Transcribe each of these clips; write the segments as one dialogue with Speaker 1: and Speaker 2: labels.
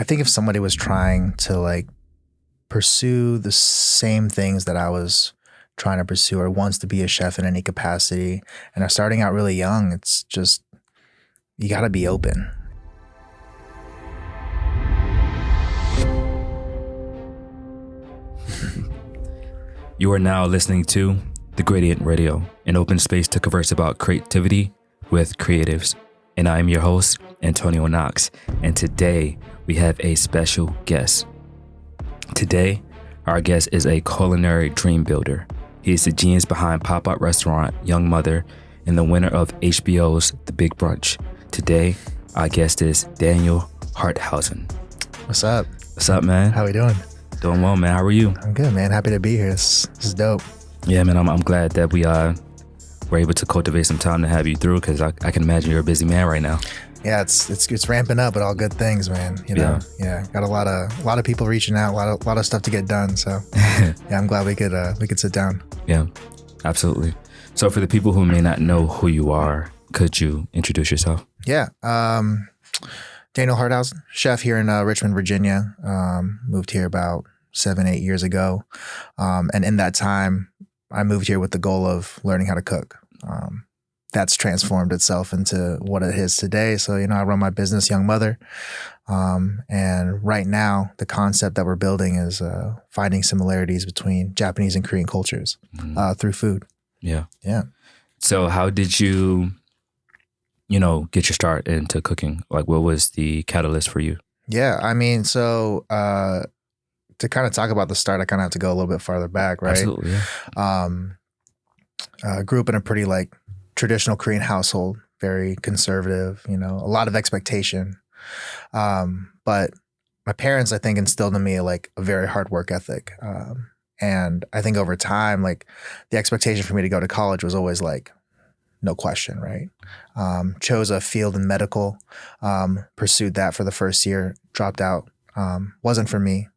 Speaker 1: I think if somebody was trying to like pursue the same things that I was trying to pursue or wants to be a chef in any capacity and are starting out really young, it's just, you got to be open.
Speaker 2: You are now listening to The Gradient Radio, an open space to converse about creativity with creatives. And I am your host, Antonio Knox. And today we have a special guest. Today, our guest is a culinary dream builder. He is the genius behind pop-up restaurant Young Mother and the winner of HBO's The Big Brunch. Today, our guest is Daniel Harthausen.
Speaker 1: What's up?
Speaker 2: What's up, man?
Speaker 1: How we doing?
Speaker 2: Doing well, man. How are you?
Speaker 1: I'm good, man. Happy to be here. This is dope.
Speaker 2: Yeah, man. I'm glad that we were able to cultivate some time to have you through, because I can imagine you're a busy man right now.
Speaker 1: Yeah, it's ramping up, but all good things, man. You know, yeah. Got a lot of people reaching out, a lot of stuff to get done. So yeah, I'm glad we could sit down.
Speaker 2: Yeah, absolutely. So for the people who may not know who you are, could you introduce yourself?
Speaker 1: Yeah. Daniel Harthausen, chef here in Richmond, Virginia. Moved here about 7-8 years ago. And in that time, I moved here with the goal of learning how to cook. That's transformed itself into what it is today. So, you know, I run my business, Young Mother. And right now, the concept that we're building is finding similarities between Japanese and Korean cultures through food.
Speaker 2: Yeah.
Speaker 1: Yeah.
Speaker 2: So how did you get your start into cooking? Like, what was the catalyst for you?
Speaker 1: Yeah. I mean, so to kind of talk about the start, I kind of have to go a little bit farther back, right?
Speaker 2: Absolutely, yeah.
Speaker 1: Grew up in a pretty like traditional Korean household, very conservative, you know, a lot of expectation. But my parents, I think, instilled in me like a very hard work ethic. And I think over time, like the expectation for me to go to college was always like, no question, right? Chose a field in medical, pursued that for the first year, dropped out. Wasn't for me.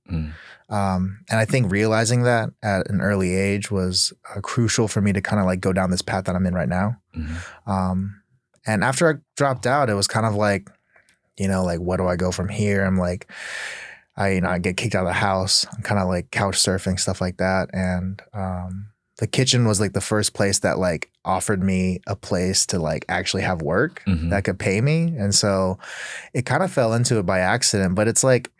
Speaker 1: And I think realizing that at an early age was crucial for me to kind of like go down this path that I'm in right now. And after I dropped out, it was kind of like, you know, like, where do I go from here? I'm like, I get kicked out of the house. I'm kind of like couch surfing, stuff like that. And the kitchen was like the first place that like offered me a place to like actually have work that could pay me. And so it kind of fell into it by accident, but it's like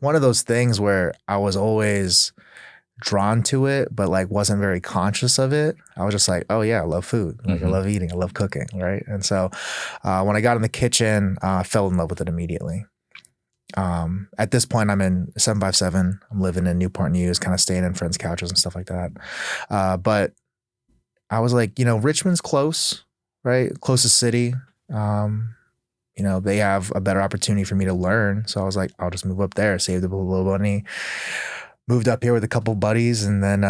Speaker 1: one of those things where I was always drawn to it, but like wasn't very conscious of it. I was just like, oh yeah, I love food. Like I love eating. I love cooking. Right. And so when I got in the kitchen, I fell in love with it immediately. At this point, I'm in 757. I'm living in Newport News, kind of staying in friends' couches and stuff like that. But I was like, you know, Richmond's close, right? Closest city. You know, they have a better opportunity for me to learn. So I was like, I'll just move up there, saved a little money, moved up here with a couple buddies, and then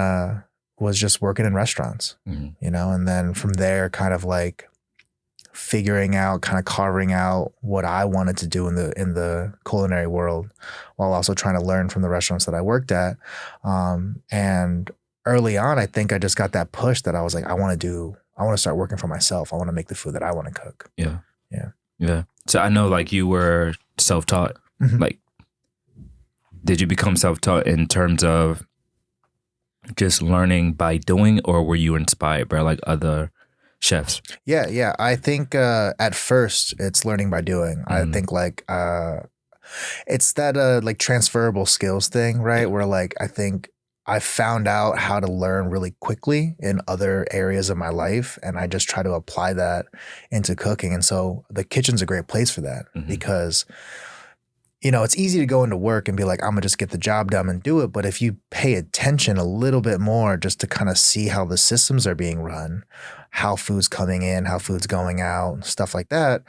Speaker 1: was just working in restaurants, you know, and then from there kind of like figuring out, kind of carving out what I wanted to do in the culinary world while also trying to learn from the restaurants that I worked at. And early on, I think I just got that push that I was like, I want to start working for myself. I want to make the food that I want to cook.
Speaker 2: Yeah.
Speaker 1: Yeah.
Speaker 2: Yeah. So I know like you were self-taught. Like, did you become self-taught in terms of just learning by doing, or were you inspired by like other chefs?
Speaker 1: Yeah. I think at first it's learning by doing. I think like it's that like transferable skills thing, right? Where like I think I found out how to learn really quickly in other areas of my life, and I just try to apply that into cooking. And so the kitchen's a great place for that because, you know, it's easy to go into work and be like, I'm gonna just get the job done and do it. But if you pay attention a little bit more just to kind of see how the systems are being run, how food's coming in, how food's going out, stuff like that,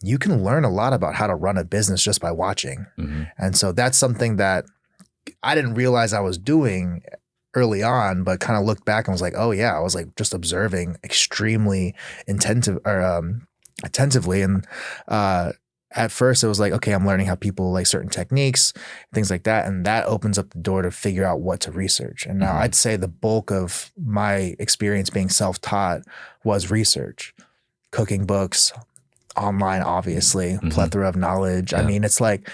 Speaker 1: you can learn a lot about how to run a business just by watching. And so that's something that I didn't realize I was doing early on, but kind of looked back and was like, oh yeah, I was like just observing extremely attentively. And at first it was like, okay, I'm learning how people like certain techniques, things like that. And that opens up the door to figure out what to research. And now I'd say the bulk of my experience being self-taught was research, cooking books, online, obviously,
Speaker 2: Mm-hmm.
Speaker 1: plethora of knowledge. I mean, it's like,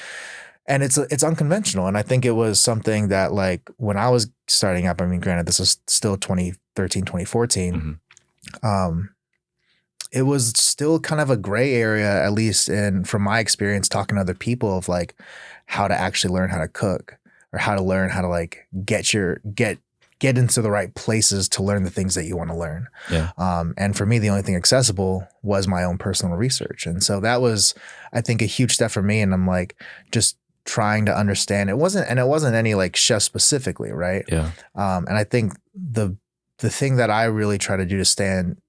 Speaker 1: and it's unconventional. And I think it was something that like when I was starting up, I mean, granted, this is still 2013, 2014. It was still kind of a gray area, at least from my experience talking to other people, of like how to actually learn how to cook or how to learn how to like get into the right places to learn the things that you want to learn.
Speaker 2: Yeah.
Speaker 1: And for me, the only thing accessible was my own personal research. And so that was, I think, a huge step for me. And I'm like, just trying to understand. It wasn't any like chef specifically, right?
Speaker 2: Yeah.
Speaker 1: And I think the thing that I really try to do to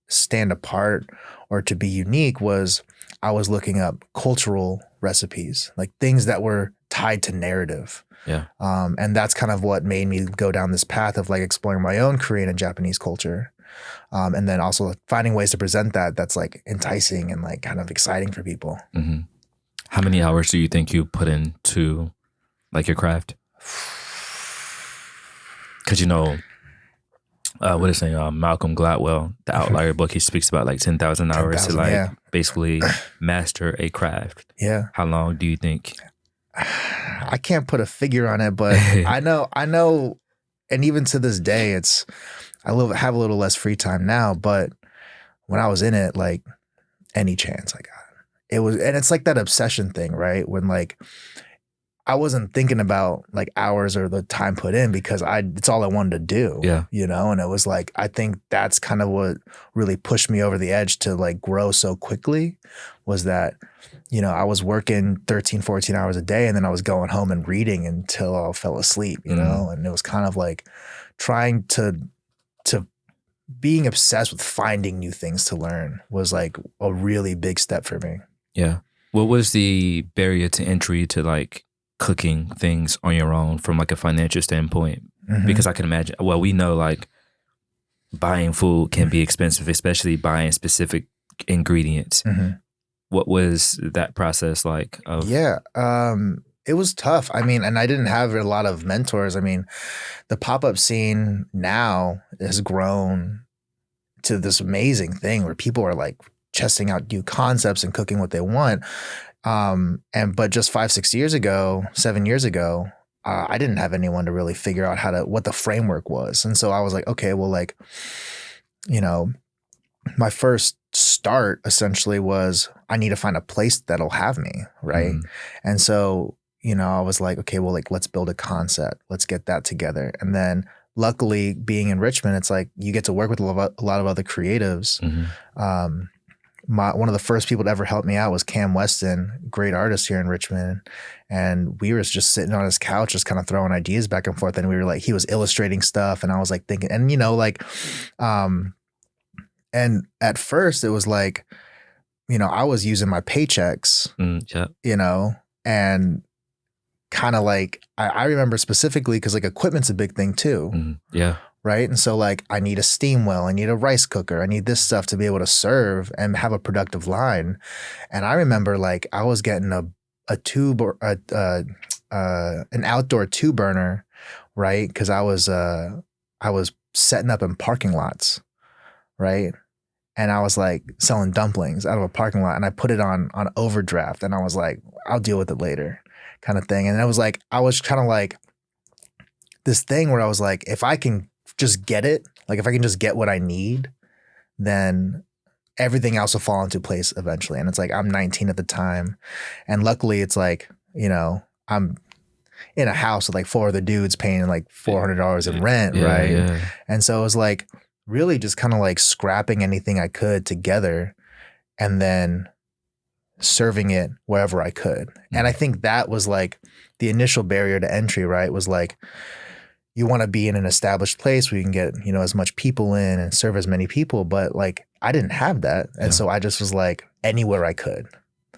Speaker 1: stand apart or to be unique was I was looking up cultural recipes, like things that were tied to narrative.
Speaker 2: Yeah.
Speaker 1: And that's kind of what made me go down this path of like exploring my own Korean and Japanese culture. And then also finding ways to present that's like enticing and like kind of exciting for people.
Speaker 2: Mm-hmm. How many hours do you think you put into like your craft? Because what is it? Malcolm Gladwell, the Outlier book, he speaks about like 10,000 hours to like basically master a craft.
Speaker 1: Yeah.
Speaker 2: How long do you think?
Speaker 1: I can't put a figure on it, but I know, and even to this day, have a little less free time now, but when I was in it, like any chance I got, it was, and it's like that obsession thing, right? When like, I wasn't thinking about like hours or the time put in because it's all I wanted to do.
Speaker 2: Yeah.
Speaker 1: And it was like, I think that's kind of what really pushed me over the edge to like grow so quickly was that, I was working 13, 14 hours a day and then I was going home and reading until I fell asleep, and it was kind of like trying to being obsessed with finding new things to learn was like a really big step for me.
Speaker 2: Yeah. What was the barrier to entry to like cooking things on your own from like a financial standpoint?
Speaker 1: Mm-hmm.
Speaker 2: Because I can imagine, well, we know like buying food can be expensive, especially buying specific ingredients.
Speaker 1: Mm-hmm.
Speaker 2: What was that process like?
Speaker 1: Yeah. It was tough. I mean, and I didn't have a lot of mentors. I mean, the pop-up scene now has grown to this amazing thing where people are like testing out new concepts and cooking what they want. But just 5-6 years ago, 7 years ago, I didn't have anyone to really figure out what the framework was. And so I was like, okay, well, like, my first start essentially was I need to find a place that'll have me. Right. Mm. And so, I was like, okay, well, like, let's build a concept. Let's get that together. And then luckily being in Richmond, it's like you get to work with a lot of other creatives. Mm-hmm. One of the first people to ever help me out was Cam Weston, great artist here in Richmond. And we were just sitting on his couch, just kind of throwing ideas back and forth. And we were like, he was illustrating stuff. And I was like thinking, and and at first it was like, I was using my paychecks, and kind of like, I remember specifically because like equipment's a big thing too.
Speaker 2: Yeah.
Speaker 1: Right. And so like I need a steam well, I need a rice cooker, I need this stuff to be able to serve and have a productive line. And I remember like I was getting a tube or an outdoor 2-burner, right? Because I was setting up in parking lots, right? And I was like selling dumplings out of a parking lot, and I put it on overdraft, and I was like, I'll deal with it later, kind of thing. And I was kind of like this thing where I was like, if I can just get it, like if I can just get what I need, then everything else will fall into place eventually. And it's like, I'm 19 at the time. And luckily it's like, I'm in a house with like 4 other dudes paying like $400 in rent. Right. Yeah. And so it was like really just kind of like scrapping anything I could together and then serving it wherever I could. And I think that was like the initial barrier to entry, right? Was like, you want to be in an established place where you can get, as much people in and serve as many people. But like, I didn't have that. And so I just was like anywhere I could.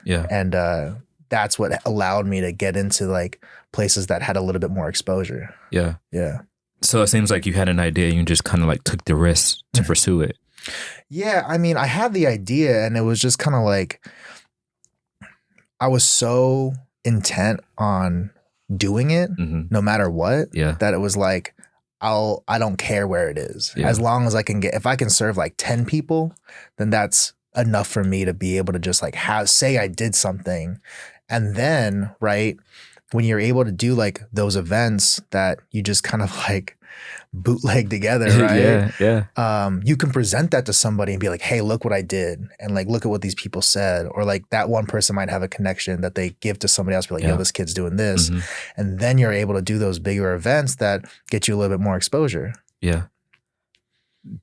Speaker 1: Yeah. And that's what allowed me to get into like places that had a little bit more exposure. Yeah. Yeah.
Speaker 2: So it seems like you had an idea and you just kind of like took the risk to pursue it.
Speaker 1: Yeah. I mean, I had the idea and it was just kind of like, I was so intent on doing it no matter what, that it was like, I don't care where it is. As long as I can if I can serve like 10 people, then that's enough for me to be able to just like say I did something. And then, right, when you're able to do like those events that you just kind of like bootleg together, right? You can present that to somebody and be like, hey, look what I did. And like, look at what these people said. Or like that one person might have a connection that they give to somebody else, be like, yo, this kid's doing this. And then you're able to do those bigger events that get you a little bit more exposure.
Speaker 2: Yeah.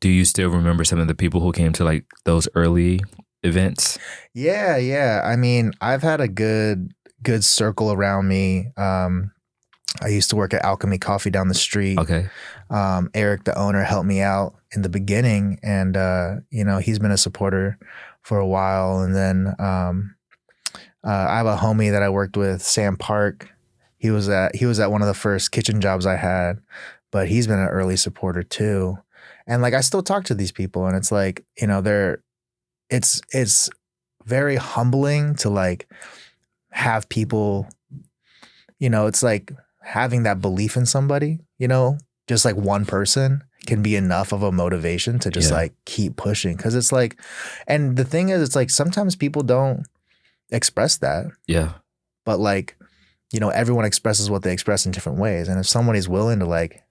Speaker 2: Do you still remember some of the people who came to like those early events?
Speaker 1: Yeah. I mean, I've had a good circle around me. I used to work at Alchemy Coffee down the street.
Speaker 2: Okay.
Speaker 1: Eric, the owner, helped me out in the beginning, and he's been a supporter for a while. And then I have a homie that I worked with, Sam Park. He was at one of the first kitchen jobs I had, but he's been an early supporter too. And like I still talk to these people, and it's like, it's very humbling to like have people, it's like having that belief in somebody, just like one person can be enough of a motivation to just like keep pushing. Cause it's like, and the thing is, it's like sometimes people don't express that.
Speaker 2: Yeah.
Speaker 1: But like, everyone expresses what they express in different ways. And if somebody's willing to like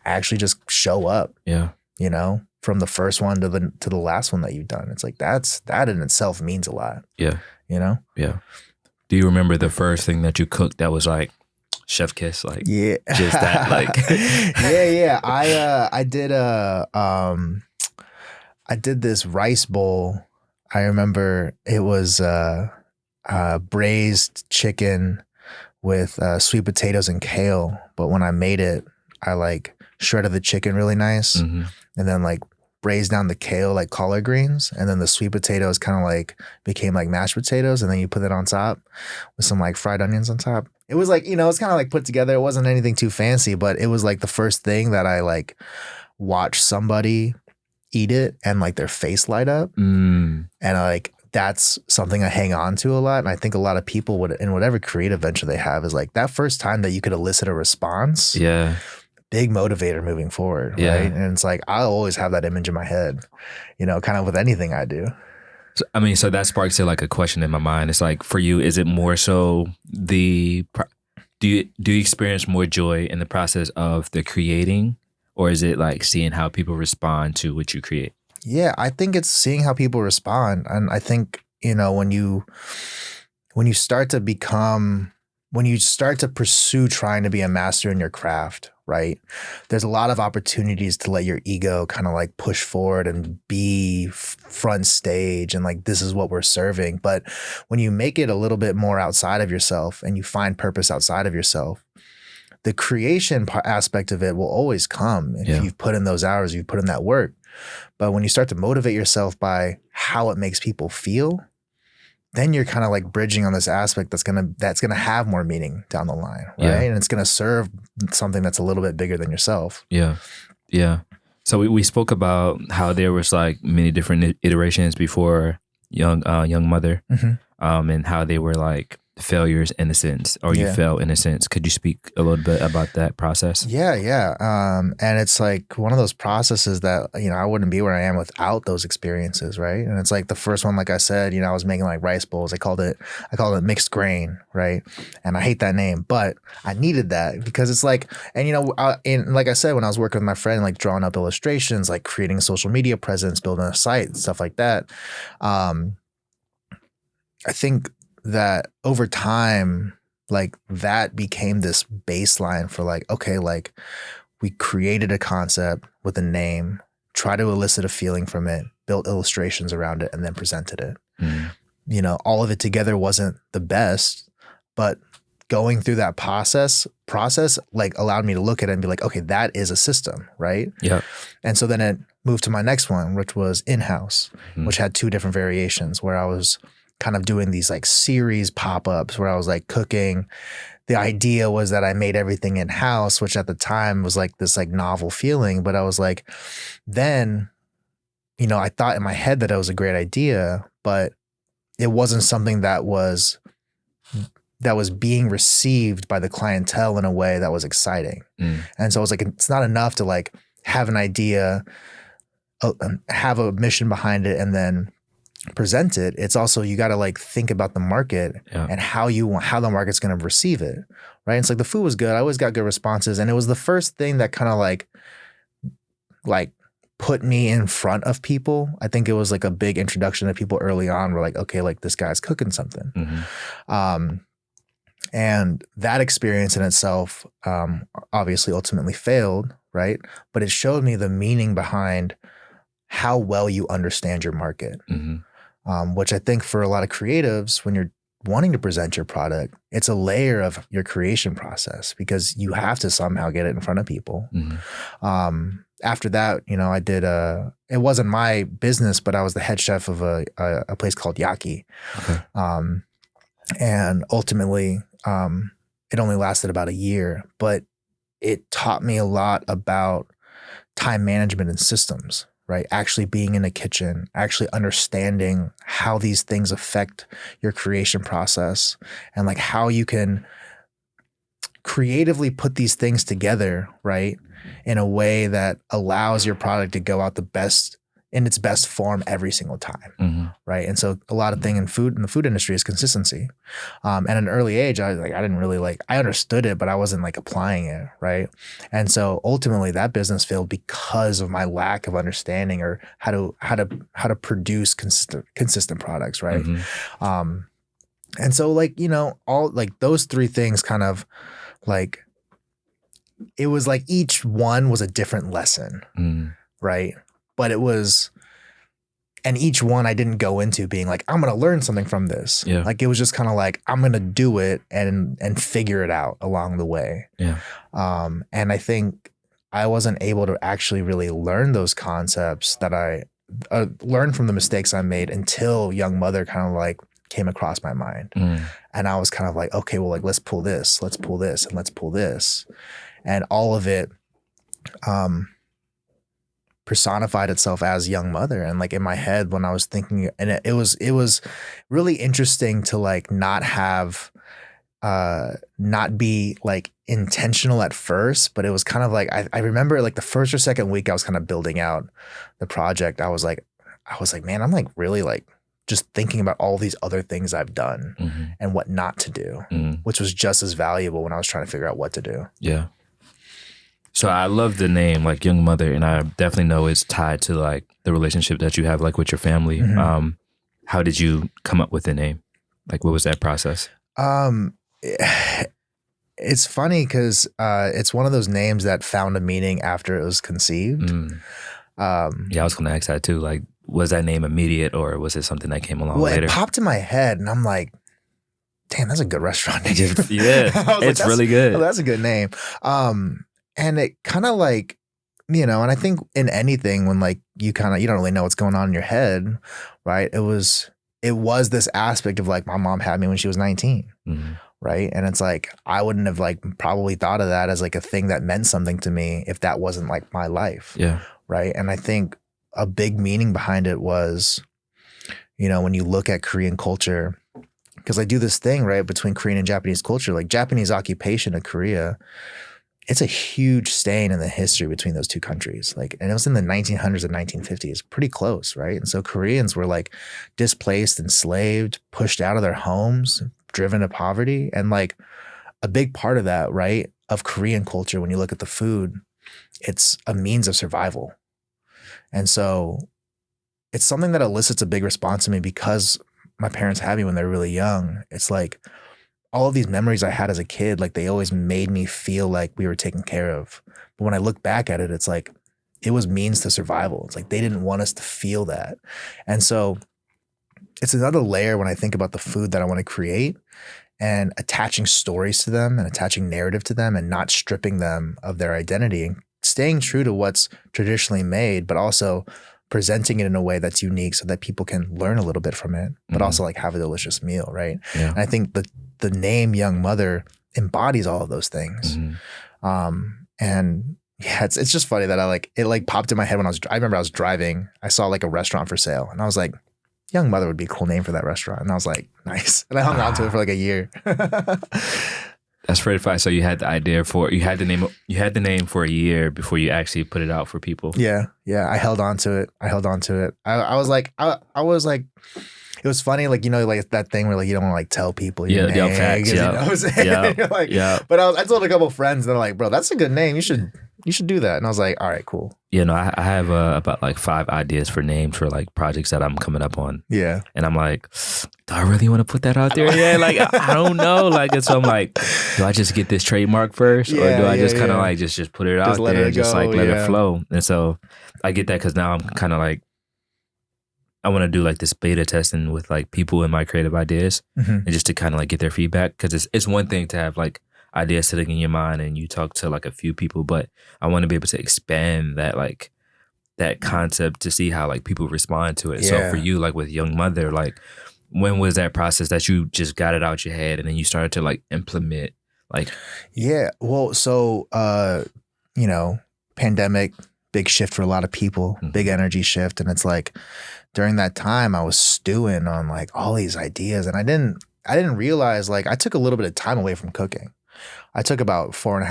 Speaker 1: actually just show up, from the first one to the last one that you've done, it's like that in itself means a lot.
Speaker 2: Yeah.
Speaker 1: Yeah.
Speaker 2: Do you remember the first thing that you cooked that was like chef kiss? Like, just that, like.
Speaker 1: Yeah. I did this rice bowl. I remember it was braised chicken with sweet potatoes and kale. But when I made it, I like shredded the chicken really nice, and then like braised down the kale like collard greens, and then the sweet potatoes kind of like became like mashed potatoes, and then you put it on top with some like fried onions on top. It was like, it's kind of like put together. It wasn't anything too fancy, but it was like the first thing that I like watched somebody eat it and like their face light up. And that's something I hang on to a lot. And I think a lot of people would, in whatever creative venture they have, is like that first time that you could elicit a response.
Speaker 2: Yeah.
Speaker 1: Big motivator moving forward.
Speaker 2: Yeah.
Speaker 1: Right. And it's like, I'll always have that image in my head, kind of with anything I do.
Speaker 2: So that sparks like a question in my mind. It's like, for you, is it more so do you experience more joy in the process of the creating, or is it like seeing how people respond to what you create?
Speaker 1: Yeah, I think it's seeing how people respond. And I think, when you start to pursue trying to be a master in your craft, right? There's a lot of opportunities to let your ego kind of like push forward and be front stage and like, this is what we're serving. But when you make it a little bit more outside of yourself and you find purpose outside of yourself, the creation aspect of it will always come. And if you've put in those hours, you've put in that work. But when you start to motivate yourself by how it makes people feel, then you're kind of like bridging on this aspect that's gonna have more meaning down the line, right?
Speaker 2: Yeah.
Speaker 1: And it's gonna serve something that's a little bit bigger than yourself.
Speaker 2: Yeah. So we spoke about how there was like many different iterations before Young Mother, and how they were like failures in a sense, or you fail in a sense. Could you speak a little bit about that process?
Speaker 1: Yeah. And it's like one of those processes that, I wouldn't be where I am without those experiences, right? And it's like the first one, like I said, I was making like rice bowls. I called it mixed grain, right? And I hate that name, but I needed that because it's like, and like I said, when I was working with my friend, like drawing up illustrations, like creating a social media presence, building a site, stuff like that. I think that over time, like that became this baseline for like, okay, like we created a concept with a name, try to elicit a feeling from it, built illustrations around it, and then presented it. All of it together wasn't the best, but going through that process like allowed me to look at it and be like, okay, that is a system, right?
Speaker 2: Yeah.
Speaker 1: And so then it moved to my next one, which was in-house, which had two different variations where I was kind of doing these like series pop-ups where I was like cooking. The idea was that I made everything in house, which at the time was like this like novel feeling. But I was like, then, I thought in my head that it was a great idea, but it wasn't something that was being received by the clientele in a way that was exciting. And so I was like, it's not enough to like have an idea, have a mission behind it, and then present it, it's also, you got to like think about the market and how the market's going to receive it. Right. It's like the food was good. I always got good responses. And it was the first thing that kind of like put me in front of people. I think it was like a big introduction to people early on. We're like, okay, like this guy's cooking something. And that experience in itself, obviously ultimately failed. Right. But it showed me the meaning behind how well you understand your market, which I think for a lot of creatives, when you're wanting to present your product, it's a layer of your creation process because you have to somehow get it in front of people. After that, you know, I did it wasn't my business, but I was the head chef of a place called Yaki. And ultimately, it only lasted about a year, but it taught me a lot about time management and systems, right? Actually being in a kitchen, actually understanding how these things affect your creation process and like how you can creatively put these things together, right? In a way that allows your product to go out in its best form every single time. Right. And so a lot of thing in the food industry is consistency. And at an early age, I didn't really I understood it, but I wasn't like applying it. Right. And so ultimately that business failed because of my lack of understanding or how to produce consistent products. Right. And so like, you know, all like those three things kind of like, it was like each one was a different lesson. Right. But it was, and each one I didn't go into being like, I'm going to learn something from this. Like, it was just kind of like, I'm going to do it and figure it out along the way. And I think I wasn't able to actually really learn those concepts that I learned from the mistakes I made until Young Mother kind of like came across my mind. And I was kind of like, okay, well, like, let's pull this, and let's pull this. And all of it, personified itself as Young Mother. And like in my head when I was thinking, and it was really interesting to like not be like intentional at first, but it was kind of like, I remember like the first or second week I was kind of building out the project. I was like, man, I'm like really like just thinking about all these other things I've done and what not to do, which was just as valuable when I was trying to figure out what to do.
Speaker 2: Yeah. So I love the name, like Young Mother, and I definitely know it's tied to like the relationship that you have like with your family. How did you come up with the name? Like, what was that process?
Speaker 1: It's funny because it's one of those names that found a meaning after it was conceived.
Speaker 2: Yeah, I was going to ask that too. Like, was that name immediate or was it something that came along later?
Speaker 1: It popped in my head and I'm like, damn, that's a good restaurant name.
Speaker 2: Yeah, it's really good.
Speaker 1: Oh, that's a good name. And it kind of like, you know, and I think in anything when like you don't really know what's going on in your head, right? It was this aspect of like my mom had me when she was 19, right? And it's like I wouldn't have like probably thought of that as like a thing that meant something to me if that wasn't like my life, right? And I think a big meaning behind it was, you know, when you look at Korean culture, because I do this thing right between Korean and Japanese culture, like Japanese occupation of Korea. It's a huge stain in the history between those two countries. Like, and it was in the 1900s and 1950s, pretty close, right? And so Koreans were like displaced, enslaved, pushed out of their homes, driven to poverty. And like a big part of that, right, of Korean culture, when you look at the food, it's a means of survival. And so it's something that elicits a big response to me because my parents had me when they were really young. It's like, all of these memories I had as a kid, like they always made me feel like we were taken care of. But when I look back at it, it's like, it was means to survival. It's like, they didn't want us to feel that. And so it's another layer when I think about the food that I want to create and attaching stories to them and attaching narrative to them and not stripping them of their identity and staying true to what's traditionally made, but also presenting it in a way that's unique so that people can learn a little bit from it, but also like have a delicious meal. Right. And I think the name Young Mother embodies all of those things. And yeah, it's just funny that it popped in my head when I remember I was driving, I saw like a restaurant for sale and I was like, Young Mother would be a cool name for that restaurant. And I was like, nice. And I hung on to it for like a year.
Speaker 2: That's pretty fine. So you had the idea you had the name for a year before you actually put it out for people.
Speaker 1: Yeah. I held on to it. I was like, it was funny, like, you know, like that thing where like you don't want to like tell people your name.
Speaker 2: Facts.
Speaker 1: You know what I'm saying? But I told a couple of friends, they're like, bro, that's a good name. You should do that. And I was like, all right, cool.
Speaker 2: You know, I have about like 5 ideas for names for like projects that I'm coming up on.
Speaker 1: Yeah.
Speaker 2: And I'm like, do I really want to put that out there? Yeah. Like, I don't know. Like, and so I'm like, do I just get this trademark first? Or do I just kind of like, just put it out there and just like let it flow? And so I get that because now I'm kind of like, I want to do like this beta testing with like people in my creative ideas and just to kind of like get their feedback. Because it's one thing to have like ideas sitting in your mind and you talk to like a few people, but I want to be able to expand that like that concept to see how like people respond to it. Yeah. So for you, like with Young Mother, like when was that process that you just got it out your head and then you started to like implement like?
Speaker 1: Yeah, well, so you know, pandemic, big shift for a lot of people, big energy shift, and it's like during that time I was stewing on like all these ideas, and I didn't realize, like, I took a little bit of time away from cooking. I took about 4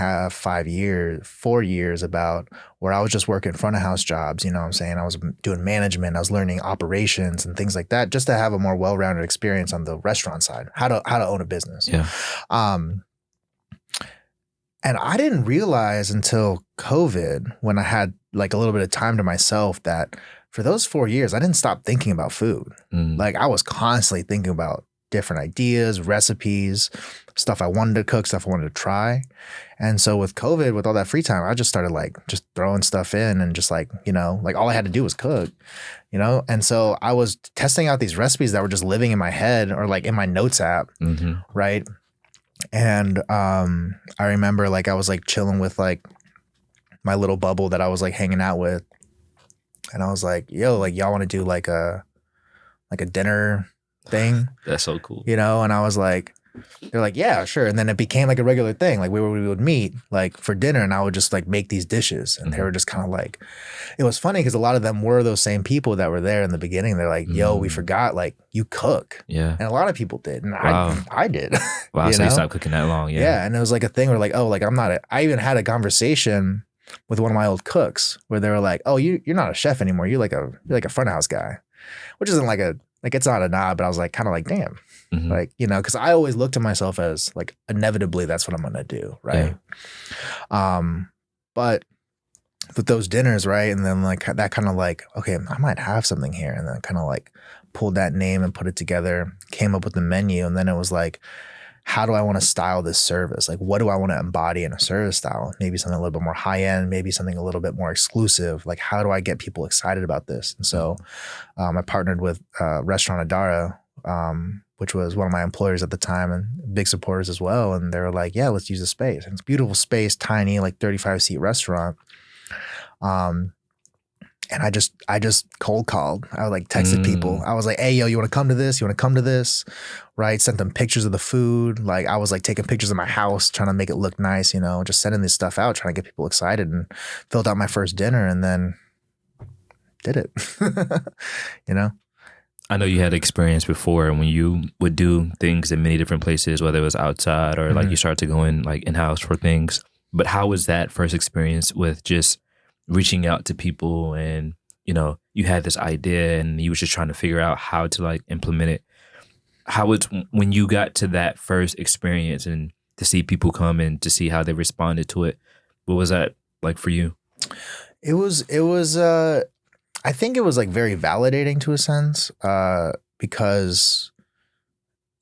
Speaker 1: years about where I was just working front of house jobs, you know what I'm saying? I was doing management, I was learning operations and things like that, just to have a more well-rounded experience on the restaurant side, how to own a business.
Speaker 2: Yeah.
Speaker 1: And I didn't realize until COVID, when I had like a little bit of time to myself, that for those 4 years, I didn't stop thinking about food. Like, I was constantly thinking about different ideas, recipes, stuff I wanted to cook, stuff I wanted to try. And so with COVID, with all that free time, I just started like just throwing stuff in and just like, you know, like all I had to do was cook, you know? And so I was testing out these recipes that were just living in my head or like in my notes app, right? And I remember like I was like chilling with like my little bubble that I was like hanging out with. And I was like, yo, like y'all want to do like a dinner thing?
Speaker 2: That's so cool.
Speaker 1: You know? And I was like, they're like, yeah, sure. And then it became like a regular thing. Like we would meet like for dinner and I would just like make these dishes. And they were just kind of like, it was funny because a lot of them were those same people that were there in the beginning. They're like, yo, we forgot, like, you cook. Yeah. And a lot of people did. And I did.
Speaker 2: Wow. So you stopped cooking that long.
Speaker 1: Yeah. And it was like a thing where like, oh, like I even had a conversation with one of my old cooks where they were like, oh, you're not a chef anymore. You're like a front of house guy, which isn't like it's not a nod, but I was like, kind of like, damn. Like, you know, because I always looked at myself as like, inevitably, that's what I'm going to do. Right. Yeah. But with those dinners, right. And then like that kind of like, okay, I might have something here. And then kind of like pulled that name and put it together, came up with the menu. And then it was like, how do I want to style this service? Like, what do I want to embody in a service style? Maybe something a little bit more high end, maybe something a little bit more exclusive. Like, how do I get people excited about this? And so I partnered with Restaurant Adara, which was one of my employers at the time and big supporters as well. And they were like, yeah, let's use the space. And it's a beautiful space, tiny, like 35-seat restaurant. And I just cold called. I like texted people. I was like, hey, yo, you want to come to this? You want to come to this? Right. Sent them pictures of the food. Like, I was like taking pictures of my house, trying to make it look nice, you know, just sending this stuff out, trying to get people excited, and filled out my first dinner and then did it, you know?
Speaker 2: I know you had experience before when you would do things in many different places, whether it was outside or like you started to go in like in-house for things. But how was that first experience with just reaching out to people and, you know, you had this idea and you was just trying to figure out how to like implement it? How was when you got to that first experience and to see people come and to see how they responded to it? What was that like for you?
Speaker 1: It was I think it was like very validating to a sense, because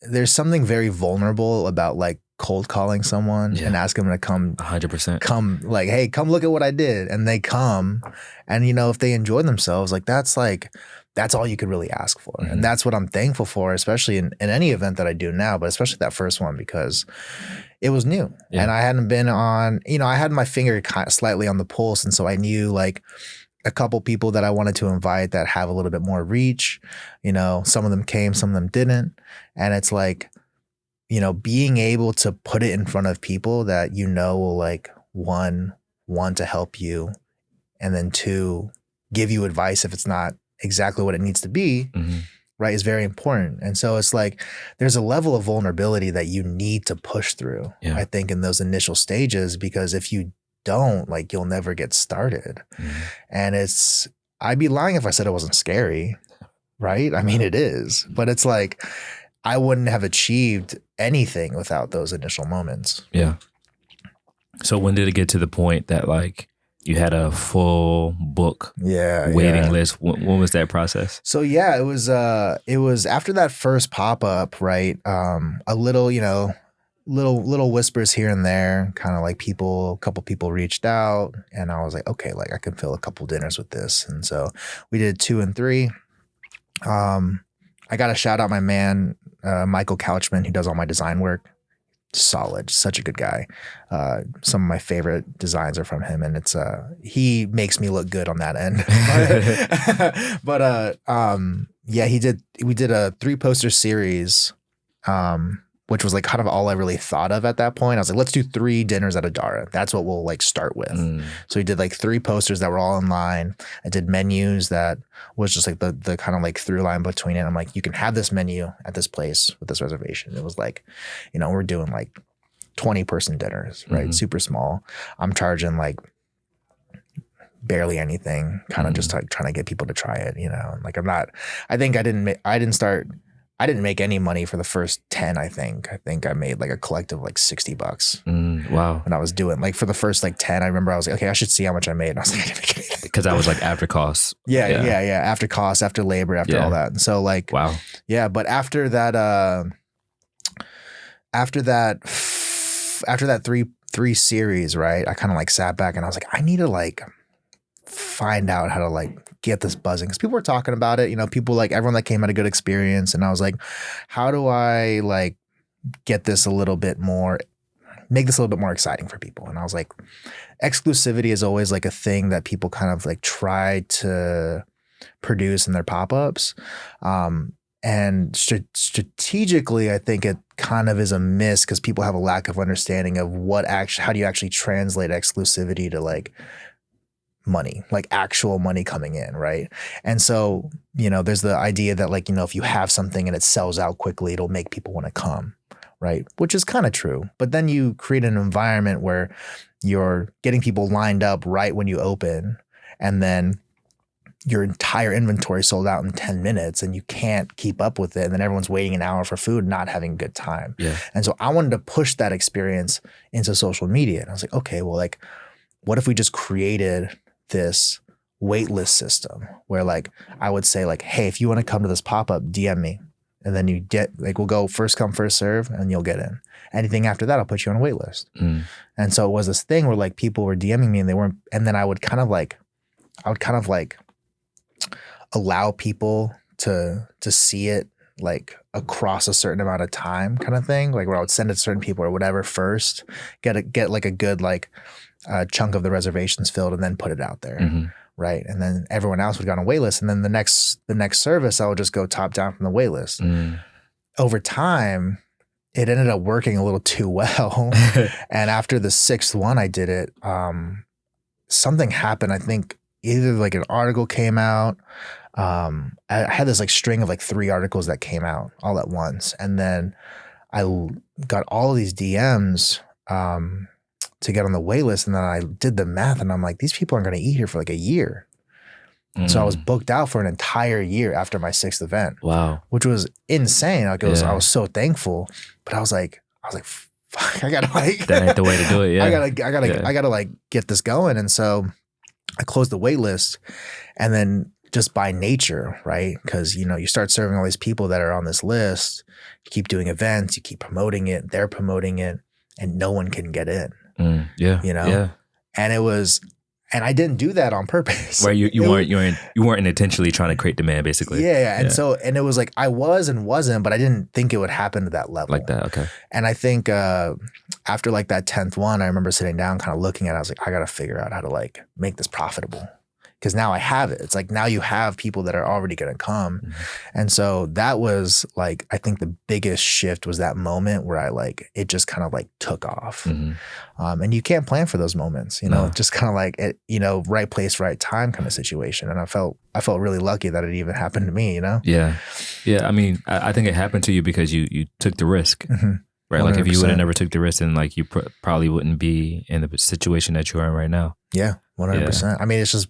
Speaker 1: there's something very vulnerable about like cold calling someone and asking them to come
Speaker 2: 100%.
Speaker 1: Come like, hey, come look at what I did. And they come, and you know, if they enjoy themselves, like that's all you could really ask for. And that's what I'm thankful for, especially in any event that I do now, but especially that first one, because it was new and I hadn't been on, you know, I had my finger kind of slightly on the pulse. And so I knew like a couple people that I wanted to invite that have a little bit more reach. You know, some of them came, some of them didn't. And it's like, you know, being able to put it in front of people that, you know, will like, one, want to help you, and then two, give you advice if it's not exactly what it needs to be, right, is very important. And so it's like there's a level of vulnerability that you need to push through, I think, in those initial stages, because if you don't, like, you'll never get started. And I'd be lying if I said it wasn't scary, right? I mean, it is, but it's like I wouldn't have achieved anything without those initial moments.
Speaker 2: Yeah. So when did it get to the point that like you had a full book waiting list? When was that process?
Speaker 1: So yeah, it was after that first pop-up, right? A little, little whispers here and there, kind of like a couple people reached out, and I was like, okay, like I can fill a couple dinners with this. And so we did 2 and 3. I got to shout out my man, Michael Couchman, who does all my design work. Solid, such a good guy. Some of my favorite designs are from him, and he makes me look good on that end. but we did a 3-poster series, which was like kind of all I really thought of at that point. I was like, let's do 3 dinners at Adara. That's what we'll like start with. So we did like 3 posters that were all in line. I did menus that was just like the kind of like through line between it. I'm like, you can have this menu at this place with this reservation. It was like, we're doing like 20-person dinners, right? Super small. I'm charging like barely anything, kind of just like trying to get people to try it, like I didn't make any money for the first 10, I think. I think I made like a collective like $60.
Speaker 2: Wow.
Speaker 1: When I was doing like for the first like 10, I remember I was like, okay, I should see how much I made. And I was like, I didn't make anything.
Speaker 2: Because I was like after costs.
Speaker 1: Yeah. After costs, after labor, after all that. And so like,
Speaker 2: wow.
Speaker 1: Yeah. But after that 3 series, right, I kind of like sat back and I was like, I need to like find out how to like get this buzzing, because people were talking about it, people like everyone that came had a good experience, and I was like, how do I like get this a little bit more, make this a little bit more exciting for people? And I was like, exclusivity is always like a thing that people kind of like try to produce in their pop-ups, and strategically I think it kind of is a miss, because people have a lack of understanding of how do you actually translate exclusivity to like money, like actual money coming in, right? And so, there's the idea that like, if you have something and it sells out quickly, it'll make people want to come, right? Which is kind of true. But then you create an environment where you're getting people lined up right when you open, and then your entire inventory sold out in 10 minutes and you can't keep up with it. And then everyone's waiting an hour for food, not having a good time.
Speaker 2: Yeah.
Speaker 1: And so I wanted to push that experience into social media. And I was like, okay, well, like, what if we just created this waitlist system where like I would say like, hey, if you want to come to this pop-up, DM me, and then you get like, we'll go first come first serve and you'll get in. Anything after that, I'll put you on a wait list. And so it was this thing where like people were DMing me and they weren't, and then I would kind of like allow people to see it like across a certain amount of time, kind of thing, like where I would send it to certain people or whatever first, get like a good like chunk of the reservations filled, and then put it out there. Right. And then everyone else would go on a wait list. And then the next service, I would just go top down from the wait list. Over time, it ended up working a little too well. And after the 6th one, I did it. Something happened. I think either like an article came out. I had this like string of like 3 articles that came out all at once. And then I got all of these DMs, to get on the wait list. And then I did the math and I'm like, these people aren't going to eat here for like a year. So I was booked out for an entire year after my 6th event.
Speaker 2: Wow.
Speaker 1: Which was insane. Like I was so thankful, but I was like, fuck, I gotta like,
Speaker 2: that ain't the way to do it. Yeah.
Speaker 1: I gotta like get this going. And so I closed the wait list, and then just by nature, right? Because, you start serving all these people that are on this list, you keep doing events, you keep promoting it, they're promoting it, and no one can get in.
Speaker 2: Yeah.
Speaker 1: And I didn't do that on purpose.
Speaker 2: Where you weren't intentionally trying to create demand, basically.
Speaker 1: Yeah. And it was like I was and wasn't, but I didn't think it would happen to that level.
Speaker 2: Like that, okay.
Speaker 1: And I think after like that 10th one, I remember sitting down, kind of looking at it. I was like, I got to figure out how to like make this profitable. because now I have it. It's like now you have people that are already going to come.
Speaker 2: Mhm.
Speaker 1: And so that was like, I think the biggest shift was that moment where I like, it just kind of like took off.
Speaker 2: Mhm.
Speaker 1: And you can't plan for those moments, you know,
Speaker 2: No.
Speaker 1: just kind of like it, you know, right place, right time kind of situation. And I felt really lucky that it even happened to me, you know?
Speaker 2: Yeah. Yeah. I mean, I think it happened to you because you took the risk,
Speaker 1: Mhm.
Speaker 2: right? Like if you would have
Speaker 1: 100%.
Speaker 2: never took the risk, then like you probably wouldn't be in the situation that you are in right now.
Speaker 1: Yeah, 100%. I mean, it's just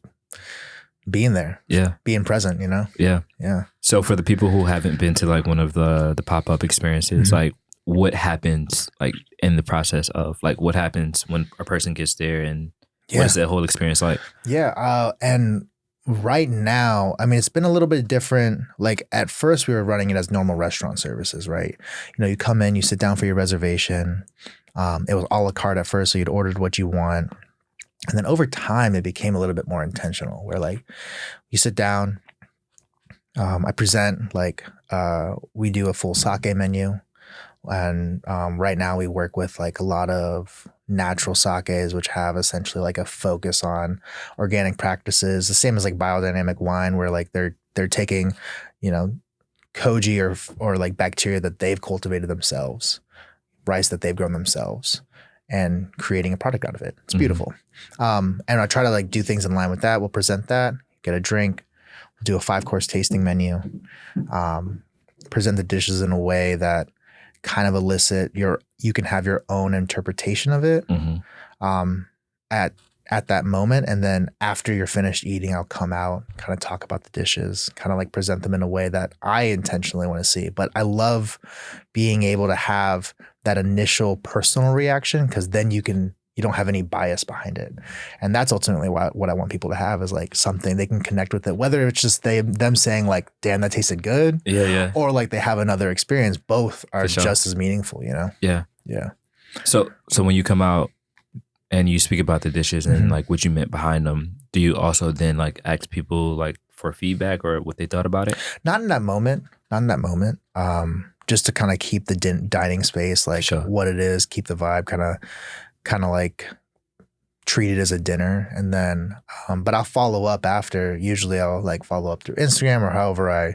Speaker 1: being there,
Speaker 2: Yeah.
Speaker 1: being present, you know?
Speaker 2: Yeah.
Speaker 1: Yeah.
Speaker 2: So for the people who haven't been to like one of the pop-up experiences,
Speaker 1: Mhm.
Speaker 2: like what happens like in the process of like what happens when a person gets there and what is that whole experience like?
Speaker 1: Yeah. And right now, I mean, it's been a little bit different. Like at first we were running it as normal restaurant services, right? You know, you come in, you sit down for your reservation. It was a la carte at first. So you'd ordered what you want. And then over time, it became a little bit more intentional where like you sit down, I present like, we do a full sake menu. And right now we work with like a lot of natural sakes, which have essentially like a focus on organic practices, the same as like biodynamic wine, where like they're taking, you know, koji or like bacteria that they've cultivated themselves, rice that they've grown themselves, and creating a product out of it. It's beautiful. And I try to like do things in line with that. We'll present that, get a drink, do a 5-course tasting menu, present the dishes in a way that kind of elicit you can have your own interpretation of it at that moment. And then after you're finished eating, I'll come out, kind of talk about the dishes, kind of like present them in a way that I intentionally want to see. But I love being able to have that initial personal reaction, because then you don't have any bias behind it. And that's ultimately what I want people to have, is like something they can connect with it, whether it's just them saying like, damn, that tasted good.
Speaker 2: Yeah.
Speaker 1: Or like they have another experience. Both are
Speaker 2: sure.
Speaker 1: just as meaningful, you know?
Speaker 2: Yeah.
Speaker 1: Yeah.
Speaker 2: So when you come out and you speak about the dishes and like what you meant behind them, do you also then like ask people like for feedback or what they thought about it?
Speaker 1: Not in that moment. Just to kind of keep the dining space like what it is, keep the vibe, kind of like treat it as a dinner. And then, but I'll follow up after. Usually I'll like follow up through Instagram or however I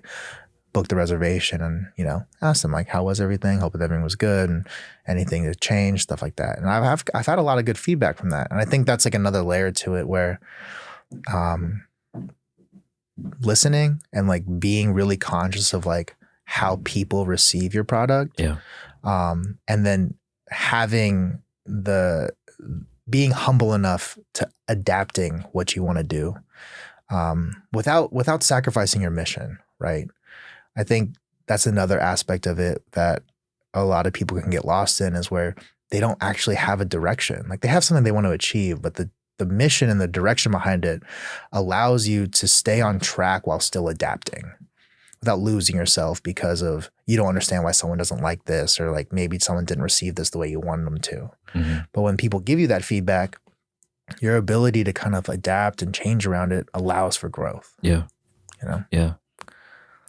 Speaker 1: book the reservation, and, you know, ask them like, how was everything? Hope that everything was good, and anything that changed, stuff like that. And I've had a lot of good feedback from that. And I think that's like another layer to it where, listening and like being really conscious of like how people receive your product.
Speaker 2: Yeah.
Speaker 1: And then being humble enough to adapting what you want to do, without sacrificing your mission. Right. I think that's another aspect of it that a lot of people can get lost in, is where they don't actually have a direction. Like they have something they want to achieve, but the mission and the direction behind it allows you to stay on track while still adapting without losing yourself because of you don't understand why someone doesn't like this, or like maybe someone didn't receive this the way you wanted them to. But when people give you that feedback, your ability to kind of adapt and change around it allows for growth.
Speaker 2: Yeah.
Speaker 1: You know?
Speaker 2: Yeah.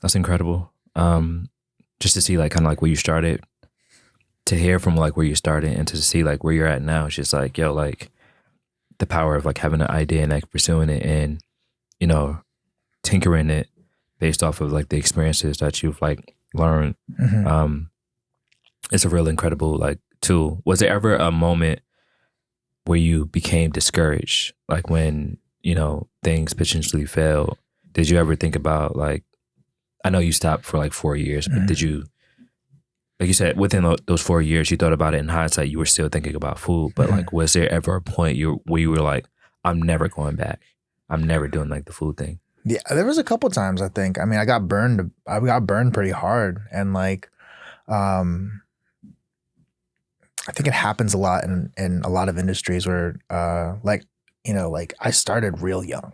Speaker 2: That's incredible. Just to see like kind of like where you started, to hear from like where you started, and to see like where you're at now. It's just like, yo, like the power of like having an idea and like pursuing it and, you know, tinkering it based off of like the experiences that you've like learned. It's a real incredible like tool. Was there ever a moment where you became discouraged? Like when, you know, things potentially failed, did you ever think about like, I know you stopped for like 4 years, but did you, like you said, within those 4 years, you thought about it in hindsight, you were still thinking about food, but like, was there ever a point where you were like, I'm never going back. I'm never doing like the food thing?
Speaker 1: Yeah, there was a couple times, I think. I mean, I got burned pretty hard. And like, I think it happens a lot in a lot of industries where, like, you know, like I started real young,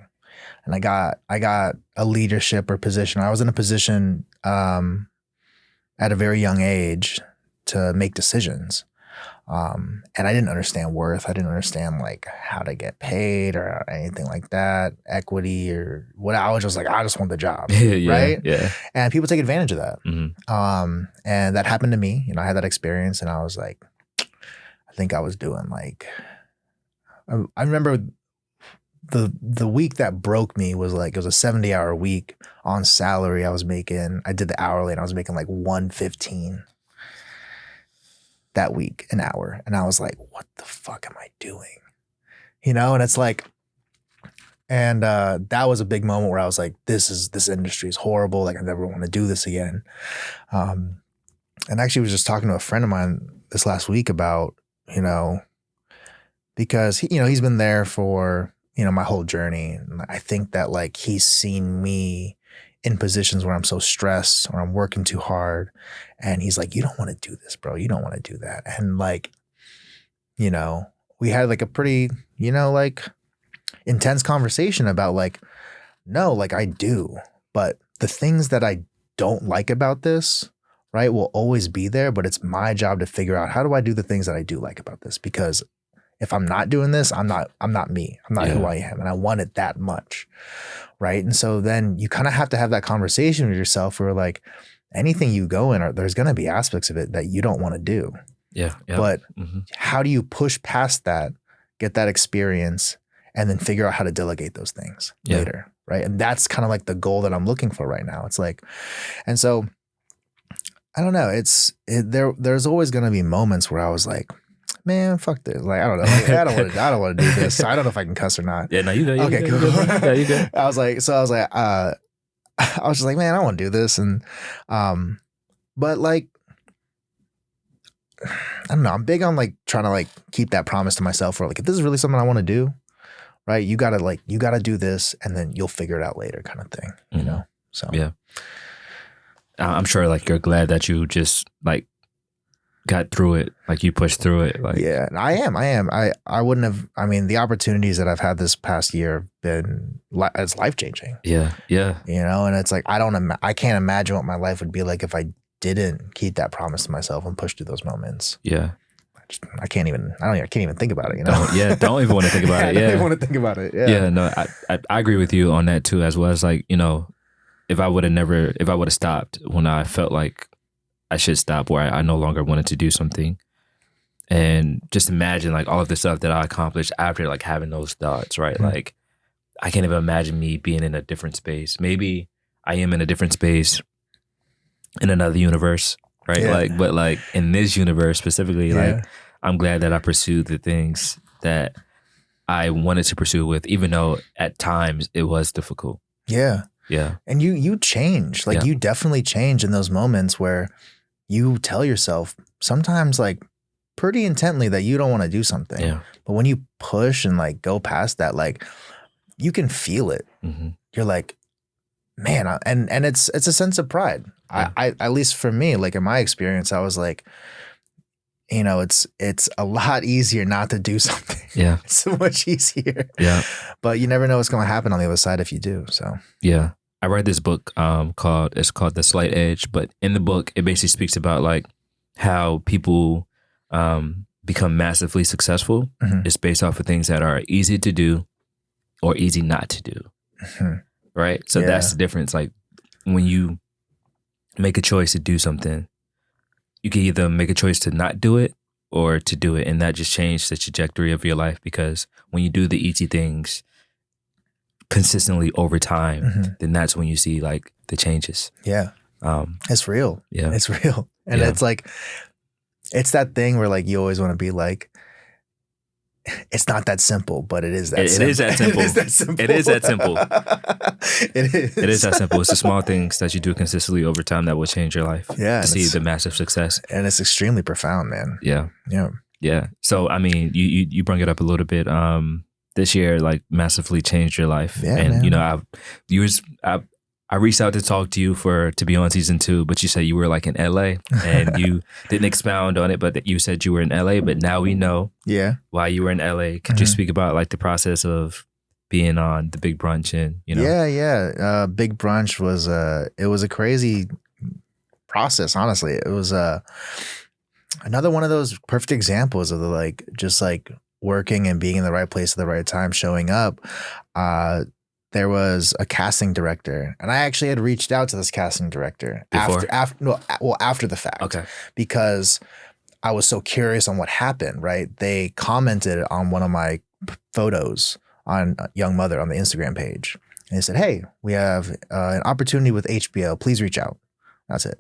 Speaker 1: and I got a leadership or position. I was in a position, at a very young age to make decisions. And I didn't understand worth. I didn't understand like how to get paid or anything like that, equity or what. I was just like, I just want the job. Right.
Speaker 2: Yeah.
Speaker 1: And people take advantage of that. And that happened to me. You know, I had that experience, and I was like, I think I was doing like, I remember the week that broke me was like, it was a 70-hour week on salary. I did the hourly and I was making like 115 that week an hour. And I was like, what the fuck am I doing? And it's like, and that was a big moment where I was like, this industry is horrible. Like I never want to do this again. And actually was just talking to a friend of mine this last week about, because he's been there for, my whole journey. And I think that like he's seen me in positions where I'm so stressed or I'm working too hard. And he's like, you don't want to do this, bro. You don't want to do that. And like, we had like a pretty, like intense conversation about like, no, like I do. But the things that I don't like about this, right, will always be there. But it's my job to figure out, how do I do the things that I do like about this? Because if I'm not doing this, I'm not me. I'm not who I am. And I want it that much. Right. And so then you kind of have to have that conversation with yourself where like anything you go in, there's going to be aspects of it that you don't want to do.
Speaker 2: Yeah.
Speaker 1: But how do you push past that, get that experience, and then figure out how to delegate those things later? Right. And that's kind of like the goal that I'm looking for right now. It's like, and so I don't know. There's always going to be moments where I was like, man, fuck this. Like, I don't know. Like, I don't want to do this. I don't know if I can cuss or not.
Speaker 2: Yeah, no, you good.
Speaker 1: Okay, cool.
Speaker 2: Yeah, you good.
Speaker 1: I was just like, man, I don't want to do this. And, but like, I don't know. I'm big on like trying to like keep that promise to myself where like, if this is really something I want to do, right, you gotta do this and then you'll figure it out later kind of thing, So,
Speaker 2: yeah. I'm sure like you're glad that you just like got through it, like you pushed through it. Like,
Speaker 1: yeah, I am. I wouldn't have, the opportunities that I've had this past year have been, it's life-changing.
Speaker 2: Yeah.
Speaker 1: And it's like, I can't imagine what my life would be like if I didn't keep that promise to myself and push through those moments.
Speaker 2: Yeah.
Speaker 1: I can't even think about it,
Speaker 2: Don't even want to think about it.
Speaker 1: I don't even want to think about it. Yeah.
Speaker 2: No, I agree with you on that too, as well as like, if I would have stopped when I felt like I should stop, where I no longer wanted to do something, and just imagine like all of the stuff that I accomplished after like having those thoughts, right? Mm-hmm. Like I can't even imagine me being in a different space. Maybe I am in a different space in another universe, right?
Speaker 1: Yeah.
Speaker 2: Like, but like in this universe specifically, like I'm glad that I pursued the things that I wanted to pursue with, even though at times it was difficult.
Speaker 1: Yeah.
Speaker 2: Yeah.
Speaker 1: And you change, like you definitely change in those moments where you tell yourself sometimes like pretty intently that you don't want to do something. Yeah. But when you push and like go past that, like you can feel it. Mm-hmm. You're like, man, and it's a sense of pride. Yeah. I at least for me, like in my experience, I was like, it's a lot easier not to do something.
Speaker 2: Yeah.
Speaker 1: It's so much easier.
Speaker 2: Yeah.
Speaker 1: But you never know what's going to happen on the other side if you do. So
Speaker 2: yeah. I read this book called The Slight Edge, but in the book it basically speaks about like how people become massively successful. Mm-hmm. It's based off of things that are easy to do or easy not to do. Mm-hmm. Right? So that's the difference. Like when you make a choice to do something, you can either make a choice to not do it or to do it, and that just changed the trajectory of your life, because when you do the easy things consistently over time, mm-hmm. then that's when you see like the changes.
Speaker 1: Yeah. It's real.
Speaker 2: Yeah.
Speaker 1: It's real. And it's like, it's that thing where like you always want to be like, it's not that simple, but it is that simple. It is that simple.
Speaker 2: It is that simple. It is that simple.
Speaker 1: It is.
Speaker 2: It is that simple. It's the small things that you do consistently over time that will change your life.
Speaker 1: Yeah.
Speaker 2: To see the massive success.
Speaker 1: And it's extremely profound, man.
Speaker 2: Yeah.
Speaker 1: Yeah.
Speaker 2: Yeah. So, you bring it up a little bit. This year, like, massively changed your life. Yeah, and, man. I reached out to talk to you to be on season 2, but you said you were like in LA and you didn't expound on it, but you said you were in LA, but now we know why you were in LA. Could you speak about like the process of being on the Big Brunch and,
Speaker 1: Yeah. Big Brunch was, it was a crazy process, honestly. It was another one of those perfect examples of the like, just like working and being in the right place at the right time, showing up. There was a casting director, and I actually had reached out to this casting director after the fact. Okay. Because I was so curious on what happened, right? They commented on one of my photos on Young Mother on the Instagram page. And they said, hey, we have an opportunity with HBO. Please reach out. That's it.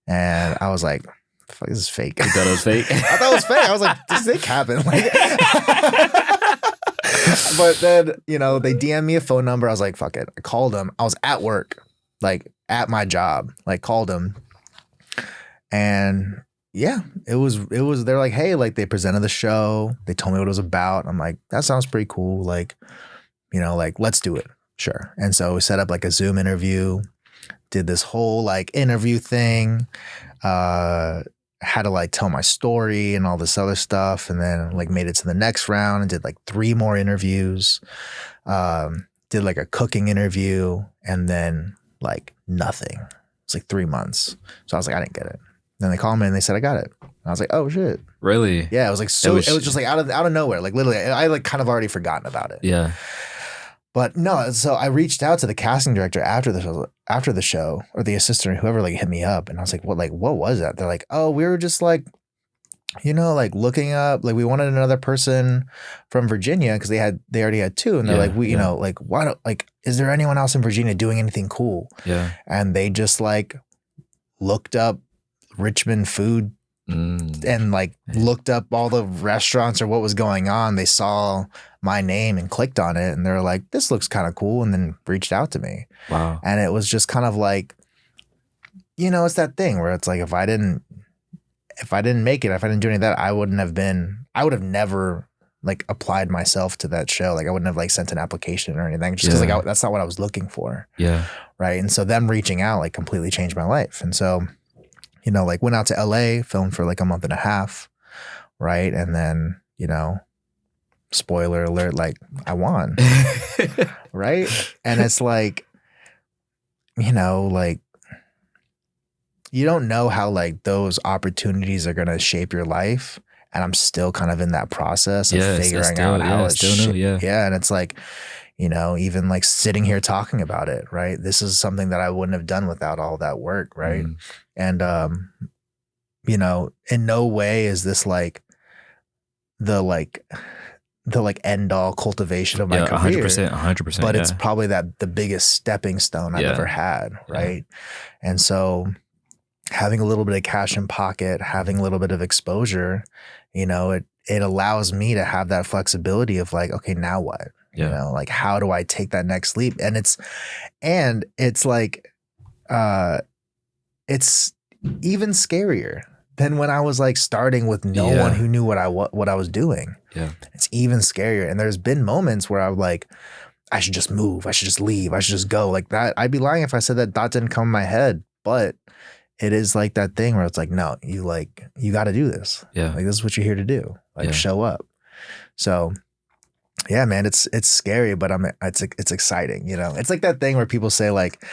Speaker 1: And I was like, fuck, this is fake.
Speaker 2: You thought it was fake?
Speaker 1: I thought it was fake. I was like, this ain't happening. Like, but then, you know, they DM'd me a phone number. I was like, fuck it. I called them. I was at work, like at my job, like called them. And yeah, it was, they're like, hey, like they presented the show. They told me what it was about. I'm like, that sounds pretty cool. Like, you know, like, let's do it. Sure. And so we set up like a Zoom interview, did this whole like interview thing, had to like tell my story and all this other stuff. And then like made it to the next round and did like 3 more interviews, did like a cooking interview, and then like nothing. It's like 3 months. So I was like, I didn't get it. Then they called me and they said, I got it. And I was like, oh shit.
Speaker 2: Really?
Speaker 1: Yeah. It was like, so it was just like out of nowhere. Like literally, I like kind of already forgotten about it.
Speaker 2: Yeah.
Speaker 1: But no, so I reached out to the casting director after the show, or the assistant, or whoever like hit me up. And I was like, what was that? They're like, oh, we were just like, you know, like looking up, like we wanted another person from Virginia because they already had 2. And they're like, you know, like, why don't, like, is there anyone else in Virginia doing anything cool?
Speaker 2: Yeah.
Speaker 1: And they just like looked up Richmond food and like looked up all the restaurants or what was going on. They saw my name and clicked on it, and they were like, this looks kind of cool, and then reached out to me.
Speaker 2: Wow.
Speaker 1: And it was just kind of like, you know, it's that thing where it's like, if I didn't make it, if I didn't do any of that, I would have never like applied myself to that show. Like I wouldn't have like sent an application or anything, just because like that's not what I was looking for.
Speaker 2: Yeah.
Speaker 1: Right. And so them reaching out like completely changed my life. And so, you know, like went out to LA, filmed for like a month and a half. Right. And then, you know, spoiler alert, like I won. Right. And it's like, you know, like you don't know how like those opportunities are going to shape your life. And I'm still kind of in that process of figuring out how it's new. Yeah. And it's like, you know, even like sitting here talking about it, right? This is something that I wouldn't have done without all that work. Right. And, you know, in no way is this like the end all cultivation of my career.
Speaker 2: 100%.
Speaker 1: But it's probably the biggest stepping stone I've ever had. Right. And so having a little bit of cash in pocket, having a little bit of exposure, you know, it allows me to have that flexibility of like, okay, now what? You know, like how do I take that next leap? And it's like, it's even scarier than when I was like starting with no one who knew what I was doing. Yeah. It's even scarier. And there's been moments where I'm like, I should just move. I should just leave. I should just go like that. I'd be lying if I said that didn't come in my head, but it is like that thing where it's like, no, you got to do this. Yeah. Like this is what you're here to do. Like show up. So yeah, man, it's scary, but it's exciting. You know, it's like that thing where people say like,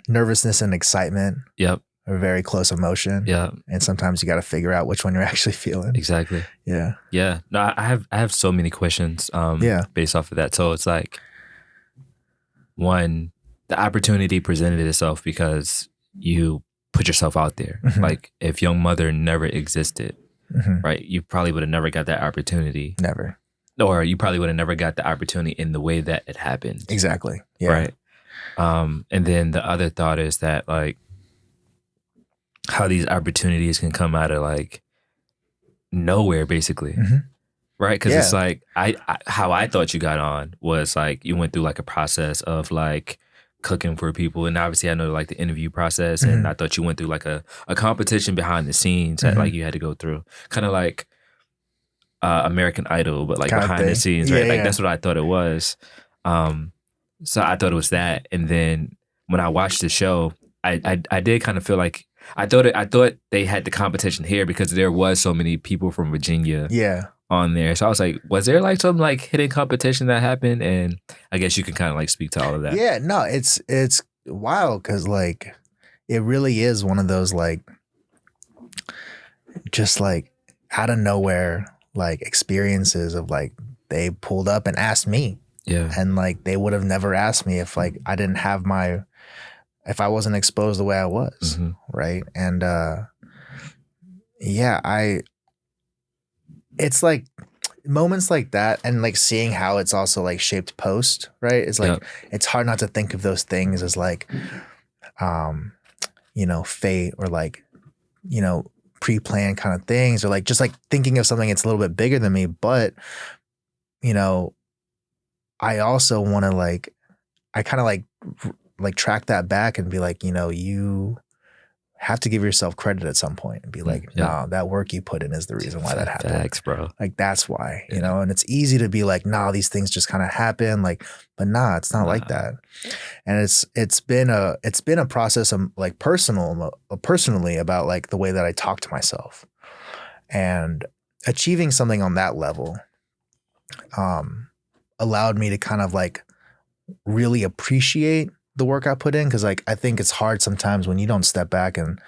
Speaker 1: nervousness and excitement. Yep. Are very close emotion. Yeah. And sometimes you got to figure out which one you're actually feeling.
Speaker 2: Exactly.
Speaker 1: Yeah.
Speaker 2: Yeah. No, I have so many questions, based off of that. So it's like, one, the opportunity presented itself because you put yourself out there. Mm-hmm. Like if Young Mother never existed, right, you probably would have never got that opportunity.
Speaker 1: Never.
Speaker 2: Or you probably would have never got the opportunity in the way that it happened.
Speaker 1: Exactly. Yeah.
Speaker 2: Right. And then the other thought is that like how these opportunities can come out of like nowhere, basically. Mm-hmm. Right. Because it's like how I thought you got on was like you went through like a process of like cooking for people, and obviously I know like the interview process, and I thought you went through like a competition behind the scenes that like you had to go through, kind of like American Idol, but like kind behind the scenes, right? Like that's what I thought it was. So I thought it was that, and then when I watched the show, I did kind of feel like I thought they had the competition here because there was so many people from Virginia. Yeah. On there. So I was like, was there like some like hidden competition that happened? And I guess you can kind of like speak to all of that.
Speaker 1: Yeah, no, it's wild because like it really is one of those like just like out of nowhere like experiences of like they pulled up and asked me. Yeah. And like they would have never asked me if like I didn't have if I wasn't exposed the way I was. Mm-hmm. Right. And it's like moments like that, and like seeing how it's also like shaped post, right? It's like, it's hard not to think of those things as like, fate, or like, pre-planned kind of things, or like just like thinking of something that's a little bit bigger than me. But, I also want to like, I kind of like track that back and be like, you have to give yourself credit at some point and be like, nah, that work you put in is the reason why that happened.
Speaker 2: Thanks, bro.
Speaker 1: Like, that's why, and it's easy to be like, nah, these things just kind of happen. Like, but nah, it's not like that. And it's been a process of like personally about like the way that I talk to myself, and achieving something on that level, allowed me to kind of like really appreciate the work I put in. Cause like, I think it's hard sometimes when you don't step back and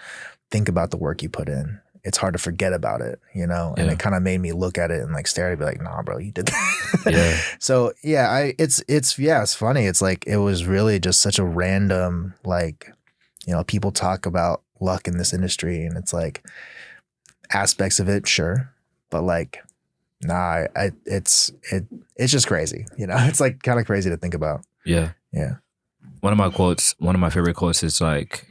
Speaker 1: think about the work you put in. It's hard to forget about it, and it kind of made me look at it and like stare at it, be like, nah, bro, you did that. So yeah, it's funny. It's like, it was really just such a random, like, people talk about luck in this industry, and it's like aspects of it. Sure. But like, nah, it's just crazy. It's like kind of crazy to think about.
Speaker 2: Yeah.
Speaker 1: Yeah.
Speaker 2: One of my favorite quotes is like,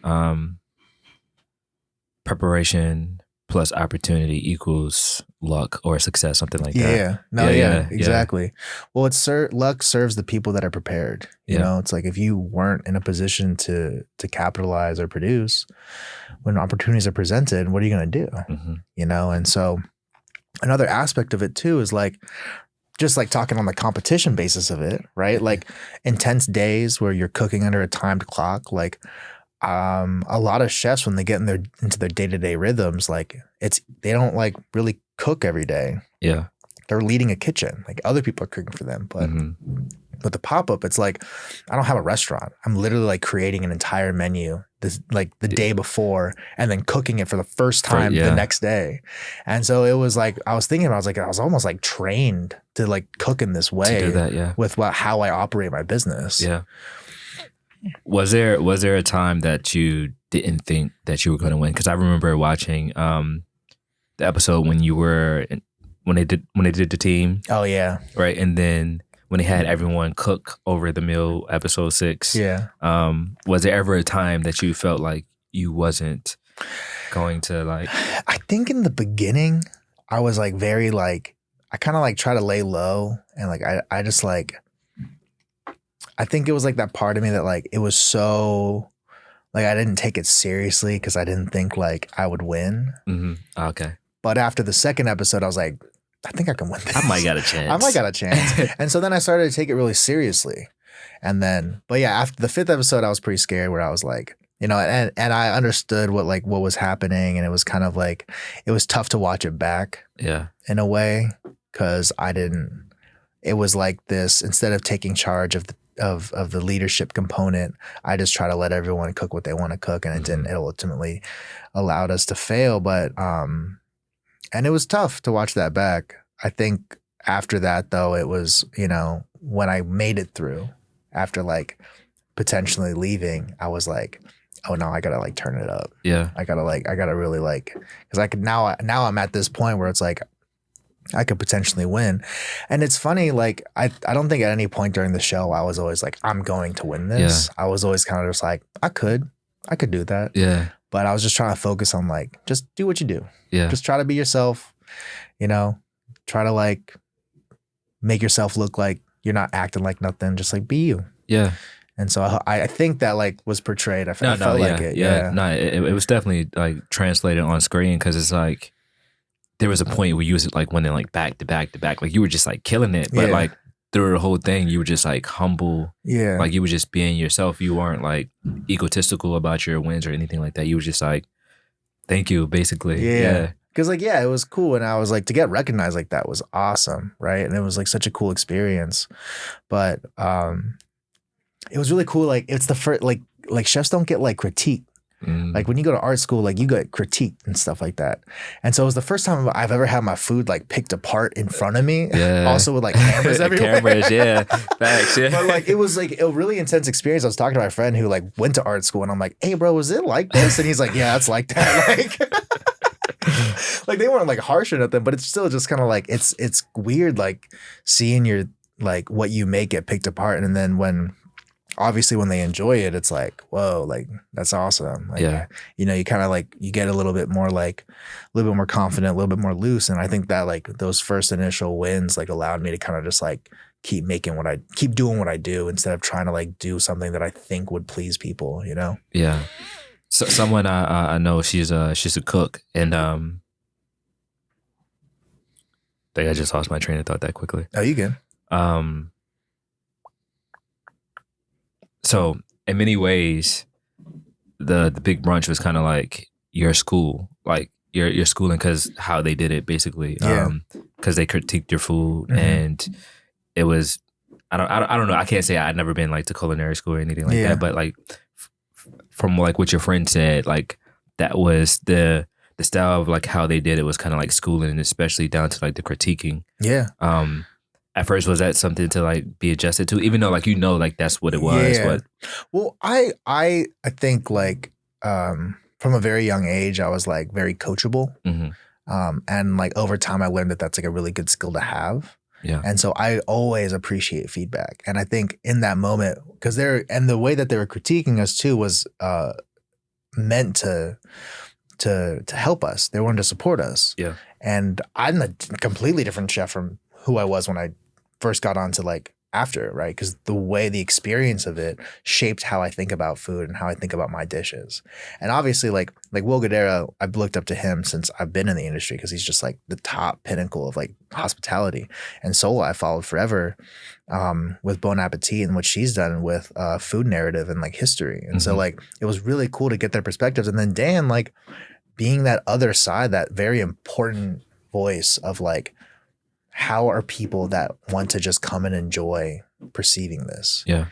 Speaker 2: preparation plus opportunity equals luck or success, something like that.
Speaker 1: Yeah. Exactly. Well, luck serves the people that are prepared. You know, it's like, if you weren't in a position to capitalize or produce when opportunities are presented, what are you going to do? And so another aspect of it too is like, just like talking on the competition basis of it, right? Like intense days where you're cooking under a timed clock, like a lot of chefs, when they get into their day-to-day rhythms, like they don't like really cook every day.
Speaker 2: Yeah.
Speaker 1: They're leading a kitchen, like other people are cooking for them. But with the pop-up, it's like, I don't have a restaurant. I'm literally like creating an entire menu like the day before, and then cooking it for the first time the next day. And so it was like, I was thinking about, I was almost like trained to like cook in this way,
Speaker 2: to do that,
Speaker 1: with how I operate my business.
Speaker 2: Yeah. Was there a time that you didn't think that you were going to win? Because I remember watching the episode when they did the team.
Speaker 1: Oh yeah.
Speaker 2: Right. And then when they had everyone cook over the meal, episode 6.
Speaker 1: Yeah.
Speaker 2: Was there ever a time that you felt like you wasn't going to like?
Speaker 1: I think in the beginning, I was like very like, I kind of like try to lay low, and like I just like, I think it was like that part of me that like, it was so like, I didn't take it seriously because I didn't think like I would win.
Speaker 2: Okay.
Speaker 1: But after the second episode, I was like, I think I can win this.
Speaker 2: I might got a chance.
Speaker 1: And so then I started to take it really seriously. And then, but yeah, after the 5th episode, I was pretty scared, where I was like, and I understood what was happening. And it was kind of like, it was tough to watch it back.
Speaker 2: Yeah.
Speaker 1: In a way, because it was like this, instead of taking charge of the leadership component, I just try to let everyone cook what they want to cook. And it ultimately allowed us to fail. But, and it was tough to watch that back. I think after that, though, it was, when I made it through, after like potentially leaving, I was like, oh no, I gotta like turn it up.
Speaker 2: Yeah.
Speaker 1: I gotta really like, because I could now I'm at this point where it's like, I could potentially win. And it's funny, like I don't think at any point during the show I was always like, I'm going to win this. I was always kind of just like, I could do that.
Speaker 2: Yeah.
Speaker 1: But I was just trying to focus on like, just do what you do.
Speaker 2: Yeah.
Speaker 1: Just try to be yourself, try to like make yourself look like you're not acting like nothing. Just like be you.
Speaker 2: Yeah.
Speaker 1: And so I think that like was portrayed. I felt like it.
Speaker 2: Yeah. No, it was definitely like translated on screen, because it's like there was a point where you was like winning like back to back to back. Like you were just like killing it. But like through the whole thing, you were just like humble. Yeah. Like you were just being yourself. You weren't like egotistical about your wins or anything like that. You were just like, thank you, basically. Yeah.
Speaker 1: Because like, it was cool. And I was like, to get recognized like that was awesome. Right. And it was like such a cool experience. But it was really cool. Like it's the first, like chefs don't get like critique. Like when you go to art school, like you get critiqued and stuff like that. And so it was the first time I've ever had my food like picked apart in front of me. Yeah. Also with like cameras everywhere.
Speaker 2: Facts,
Speaker 1: But like it was like a really intense experience. I was talking to my friend who like went to art school, and I'm like, hey bro, was it like this? And he's like, yeah, it's like that. Like Like they weren't like harsh or nothing, but it's still just kind of like it's weird like seeing your like what you make get picked apart, and then when obviously when they enjoy it, it's like, whoa, like that's awesome. Like,
Speaker 2: Yeah.
Speaker 1: you know, you kind of like you get a little bit more confident, a little bit more loose, and I think that like those first initial wins like allowed me to kind of just like keep doing what I do instead of trying to like do something that I think would please people, you know?
Speaker 2: Yeah. So someone I know, she's a cook, and I think I just lost my train of thought that quickly.
Speaker 1: Oh, you good?
Speaker 2: So in many ways, the Big Brunch was kind of like your school, like your schooling, because how they did it basically.
Speaker 1: Yeah.
Speaker 2: Because they critiqued your food,
Speaker 1: Mhm.
Speaker 2: and it was, I don't know. I can't say I'd never been like to culinary school or anything like
Speaker 1: Yeah.
Speaker 2: that, but like from like what your friend said, like that was the style of like how they did it was kind of like schooling, and especially down to like the critiquing.
Speaker 1: Yeah.
Speaker 2: At first, was that something to like be adjusted to, even though like like that's what it was?
Speaker 1: Yeah.
Speaker 2: What?
Speaker 1: Well, I think like from a very young age, I was like very coachable.
Speaker 2: Mhm.
Speaker 1: And like over time, I learned that that's like a really good skill to have.
Speaker 2: Yeah.
Speaker 1: And so I always appreciate feedback. And I think in that moment, because the way that they were critiquing us too was meant to help us. They wanted to support us.
Speaker 2: Yeah.
Speaker 1: And I'm a completely different chef from who I was when I first got on to like after, right? Because the experience of it shaped how I think about food and how I think about my dishes. And obviously like Will Guidera, I've looked up to him since I've been in the industry because he's just like the top pinnacle of like hospitality. And Sola I followed forever with Bon Appetit and what she's done with food narrative and like history. And so like it was really cool to get their perspectives. And then Dan, like being that other side, that very important voice of like, how are people that want to just come and enjoy perceiving this?
Speaker 2: Yeah.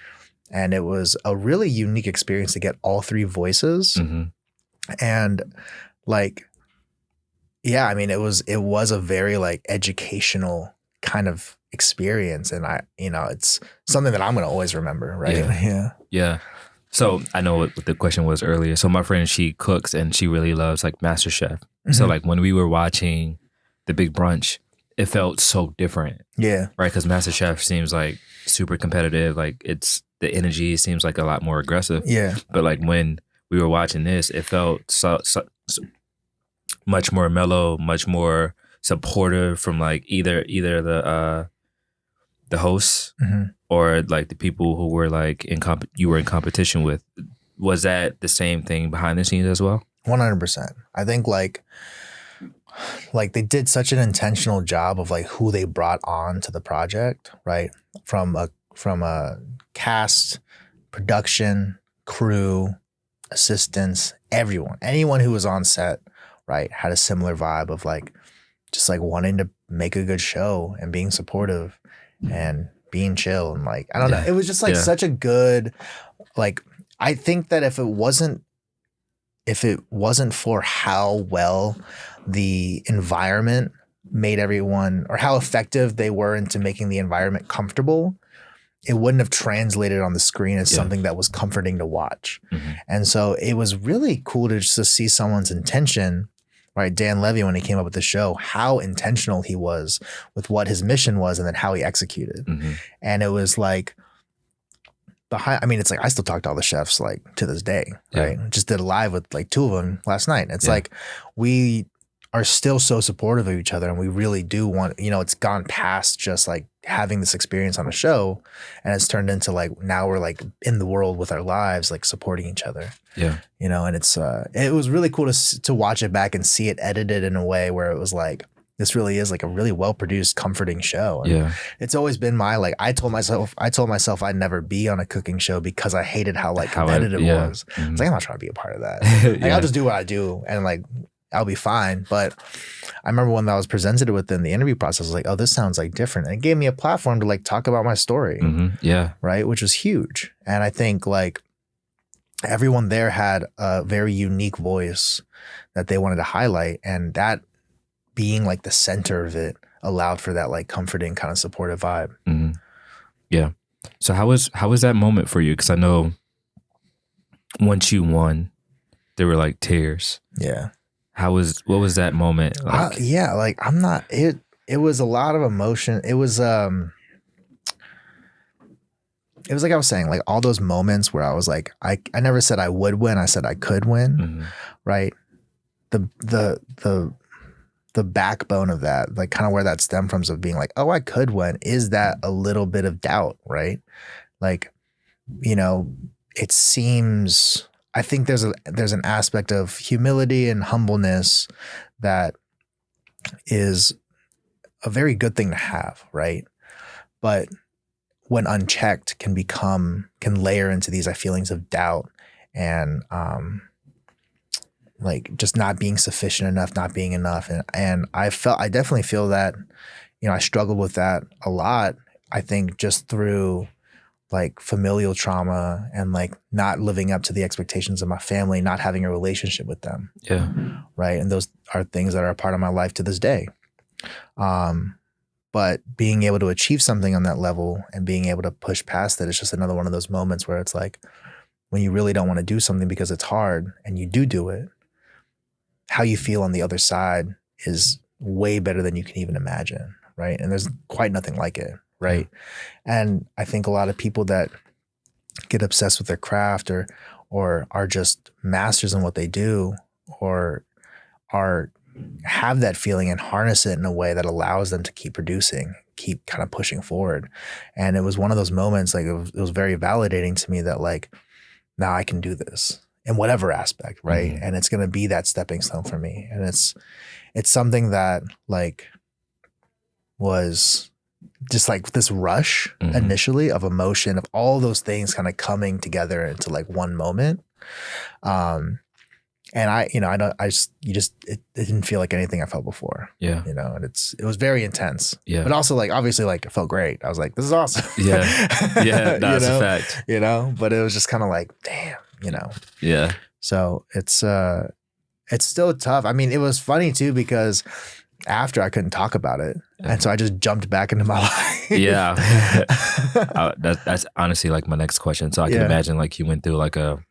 Speaker 1: And it was a really unique experience to get all three voices.
Speaker 2: Mm-hmm.
Speaker 1: And like, yeah, I mean, it was a very like educational kind of experience. And it's something that I'm going to always remember. Right.
Speaker 2: Yeah. Yeah. So I know what the question was earlier. So my friend, she cooks and she really loves like MasterChef. Mm-hmm. So like when we were watching the Big Brunch, it felt so different. Yeah. Right. Because MasterChef seems like super competitive. Like the energy seems like a lot more aggressive. Yeah. But like when we were watching this, it felt so much more mellow, much more supportive from like either the hosts or like the people who were like you were in competition with. Was that the same thing behind the scenes as well? 100%. I think like they did such an intentional job of like who they brought on to the project, right? From a cast, production, crew, assistants, anyone who was on set, right, had a similar vibe of like just like wanting to make a good show and being supportive and being chill and like I don't know. It was just like such a good like I think that if it wasn't for how well the environment made everyone, or how effective they were into making the environment comfortable, it wouldn't have translated on the screen as something that was comforting to watch. Mm-hmm. And so it was really cool to just see someone's intention, right? Dan Levy, when he came up with the show, how intentional he was with what his mission was and then how he executed. Mm-hmm. And it was like, it's like I still talk to all the chefs like to this day, right? Just did a live with like two of them last night. It's like we are still so supportive of each other, and we really do want, it's gone past just like having this experience on a show, and it's turned into like now we're like in the world with our lives, like supporting each other. Yeah, and it was really cool to watch it back and see it edited in a way where it was like, this really is like a really well-produced, comforting show. And it's always been my, like, I told myself I'd never be on a cooking show because I hated how competitive it was. Mm-hmm. It's like, I'm not trying to be a part of that. Like, I'll just do what I do and like, I'll be fine. But I remember when that was presented within the interview process, I was like, oh, this sounds like different. And it gave me a platform to like talk about my story. Mm-hmm. Yeah. Right. Which was huge. And I think like everyone there had a very unique voice that they wanted to highlight. And that being like the center of it allowed for that like comforting kind of supportive vibe. Mm-hmm. Yeah. So how was that moment for you? Because I know once you won, there were like tears. Yeah. what was that moment like?
Speaker 1: Yeah, like I'm not it was a lot of emotion. It was like I was saying, like all those moments where I was like, I never said I would win, I said I could win,
Speaker 2: Mhm.
Speaker 1: right? The backbone of that, like kind of where that stemmed from, of being like, oh, I could win, is that a little bit of doubt, right? Like, you know, it seems, I think there's an aspect of humility and humbleness that is a very good thing to have, right? But when unchecked can layer into these feelings of doubt and like just not being sufficient enough, not being enough. And I definitely feel that, I struggled with that a lot. I think just through like familial trauma and like not living up to the expectations of my family, not having a relationship with them.
Speaker 2: Yeah.
Speaker 1: Right. And those are things that are a part of my life to this day. But being able to achieve something on that level and being able to push past it, it's just another one of those moments where it's like, when you really don't want to do something because it's hard and you do it, how you feel on the other side is way better than you can even imagine. Right. And there's quite nothing like it. Right. Yeah. And I think a lot of people that get obsessed with their craft or are just masters in what they do or have that feeling and harness it in a way that allows them to keep producing, keep kind of pushing forward. And it was one of those moments, like it was very validating to me that like, now I can do this in whatever aspect. Right. Mm-hmm. And it's going to be that stepping stone for me. And it's something that like was just like this rush mm-hmm. initially of emotion, of all those things kind of coming together into like one moment. And it didn't feel like anything I felt before. Yeah. And it was very intense. Yeah. But also like, obviously like it felt great. I was like, this is awesome. Yeah.
Speaker 2: Yeah. That's a fact.
Speaker 1: But it was just kind of like, damn,
Speaker 2: Yeah.
Speaker 1: So it's still tough. I mean, it was funny too, because after I couldn't talk about it. And so I just jumped back into my life.
Speaker 2: Yeah. That's honestly like my next question. So I can imagine like you went through like a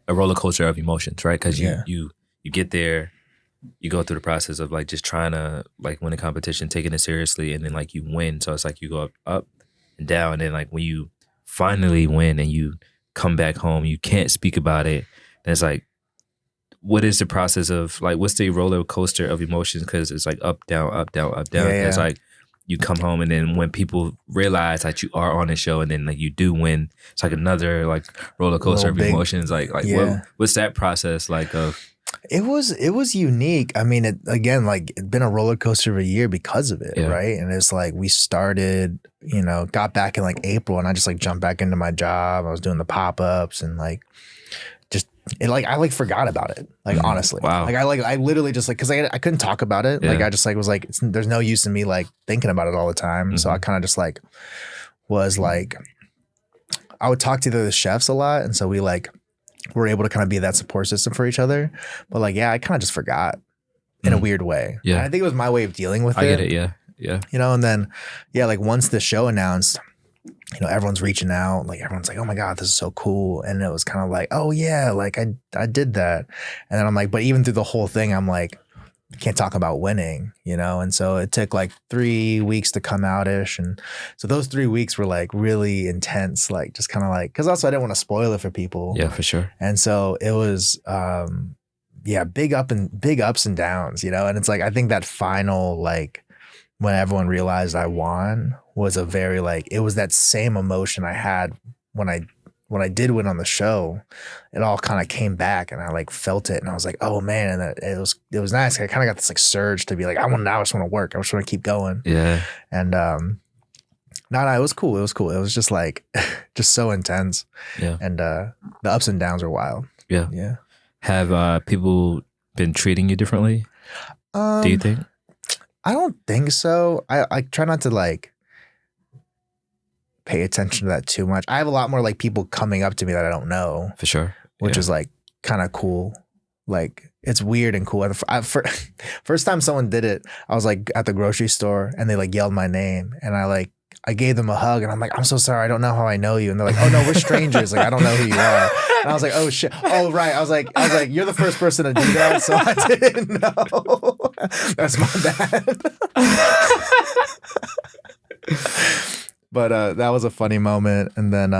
Speaker 2: roller coaster of emotions, right? Because you get there, you go through the process of like just trying to like win a competition, taking it seriously, and then like you win. So it's like you go up and down, and then like when you finally win and you come back home, you can't speak about it. And it's like, what is the process of like, what's the roller coaster of emotions? Because it's like up, down, up, down, up, down. Yeah. It's like you come home, and then when people realize that you are on the show, and then like you do win, it's like another like roller coaster of emotions. Like what's that process like of?
Speaker 1: It was unique. I mean, it'd been a roller coaster of a year because of it, right? And it's like we started, got back in like April, and I just like jumped back into my job. I was doing the pop-ups and like I like forgot about it. Like honestly, wow. Like I literally just like, cause I couldn't talk about it. Yeah. Like I just like was like, there's no use in me like thinking about it all the time. Mm-hmm. So I kind of just like was like, I would talk to the chefs a lot, and so we like were able to kind of be that support system for each other. But like, I kind of just forgot in a weird way. Yeah, and I think it was my way of dealing with it.
Speaker 2: I get it. Yeah.
Speaker 1: And then like once the show announced, everyone's reaching out, like everyone's like, oh my God, this is so cool. And it was kind of like, oh yeah, like I did that. And then I'm like, but even through the whole thing, I'm like, I can't talk about winning, And so it took like 3 weeks to come out-ish. And so those 3 weeks were like really intense, like just kind of like, cause also I didn't want to spoil it for people.
Speaker 2: Yeah, for sure.
Speaker 1: And so it was, big ups and downs, And it's like, I think that final, like when everyone realized I won was a very like, it was that same emotion I had when I did win on the show. It all kind of came back, and I like felt it, and I was like, oh man. And it was nice. I kind of got this like surge to be like, I just want to work. I just want to keep going. Yeah. And no, it was cool. It was just like, just so intense. Yeah. And the ups and downs are wild.
Speaker 2: Yeah. Yeah. Have people been treating you differently? Do you think?
Speaker 1: I don't think so. I try not to like pay attention to that too much. I have a lot more like people coming up to me that I don't know.
Speaker 2: For sure.
Speaker 1: Which is like kind of cool. Like it's weird and cool. First time someone did it, I was like at the grocery store, and they like yelled my name, and I I gave them a hug and I'm like, I'm so sorry. I don't know how I know you. And they're like, oh no, we're strangers. Like, I don't know who you are. And I was like, oh shit. Oh, right. I was like, you're the first person to do that. So I didn't know. That's my bad. But that was a funny moment. And then,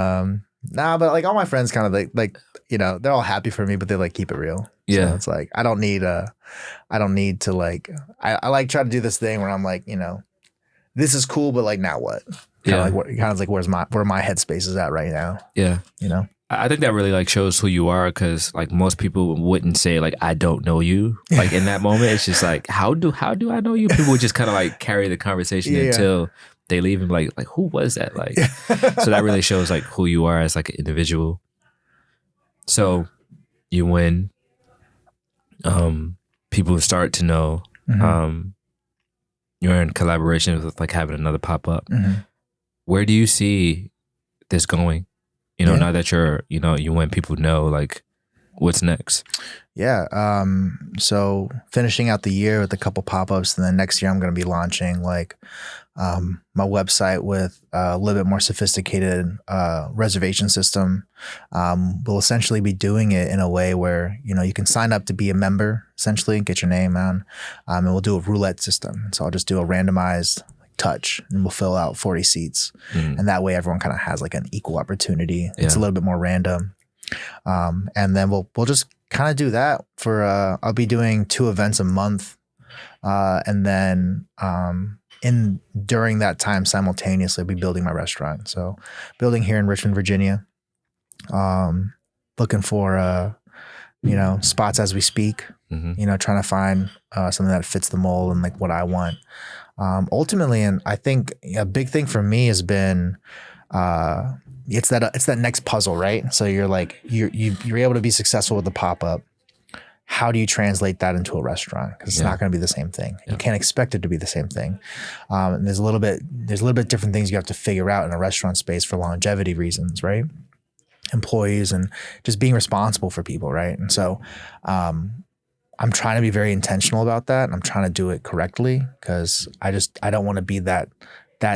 Speaker 1: but like all my friends kind of like, you know, they're all happy for me, but they like keep it real.
Speaker 2: Yeah.
Speaker 1: So it's like, I don't need to like, I like try to do this thing where I'm like, you know, this is cool, but like now what? Kind of like where my headspace is at right now.
Speaker 2: Yeah.
Speaker 1: You know?
Speaker 2: I think that really like shows who you are, because like most people wouldn't say like, I don't know you. Like in that moment, it's just like, how do I know you? People would just kind of like carry the conversation until they leave and like who was that? Like, so that really shows like who you are as like an individual. So you win. People start to know. You're in collaboration with like having another pop up. Where do you see this going? You know, now that you win, people know like what's next.
Speaker 1: Yeah. So finishing out the year with a couple pop-ups, and then next year I'm going to be launching like my website with a little bit more sophisticated reservation system. We'll essentially be doing it in a way where, you know, you can sign up to be a member, essentially, get your name on, and we'll do a roulette system. So I'll just do a randomized touch and we'll fill out 40 seats. And that way everyone kind of has like an equal opportunity. It's a little bit more random. And then we'll just kind of do that for, I'll be doing 2 events a month. And then, during that time simultaneously I'll be building my restaurant. So building here in Richmond, Virginia, looking for, you know, spots as we speak, you know, trying to find, something that fits the mold and like what I want. Ultimately, and I think a big thing for me has been, it's that next puzzle, right? So you're like, you're able to be successful with the pop-up. How do you translate that into a restaurant? Because it's not going to be the same thing. You can't expect it to be the same thing. And there's a little bit different things you have to figure out in a restaurant space for longevity reasons, right? Employees and just being responsible for people, right? And so, I'm trying to be very intentional about that. I'm trying to do it correctly because I don't want to be that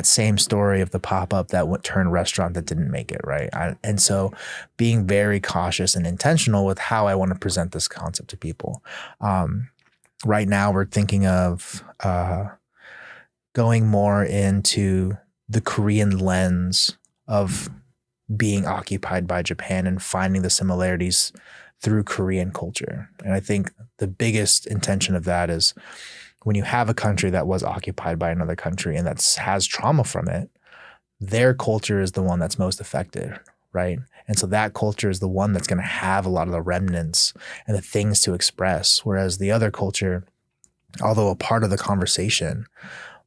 Speaker 1: same story of the pop-up that turned restaurant that didn't make it, right? And so being very cautious and intentional with how I want to present this concept to people. Right now we're thinking of going more into the Korean lens of being occupied by Japan and finding the similarities through Korean culture. And I think the biggest intention of that is when you have a country that was occupied by another country and that has trauma from it, their culture is the one that's most affected, right? And so that culture is the one that's going to have a lot of the remnants and the things to express. Whereas the other culture, although a part of the conversation,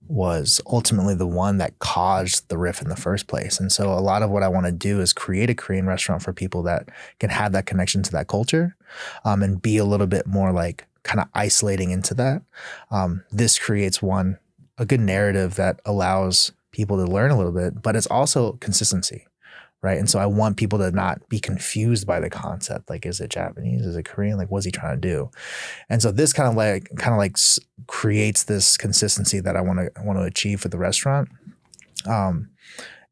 Speaker 1: was ultimately the one that caused the riff in the first place. And so a lot of what I want to do is create a Korean restaurant for people that can have that connection to that culture, and be a little bit more like kind of isolating into that. This creates a good narrative that allows people to learn a little bit, but it's also consistency, right? And so I want people to not be confused by the concept. Like, is it Japanese? Is it Korean? Like, what's he trying to do? And so this kind of like creates this consistency that I want to achieve for the restaurant.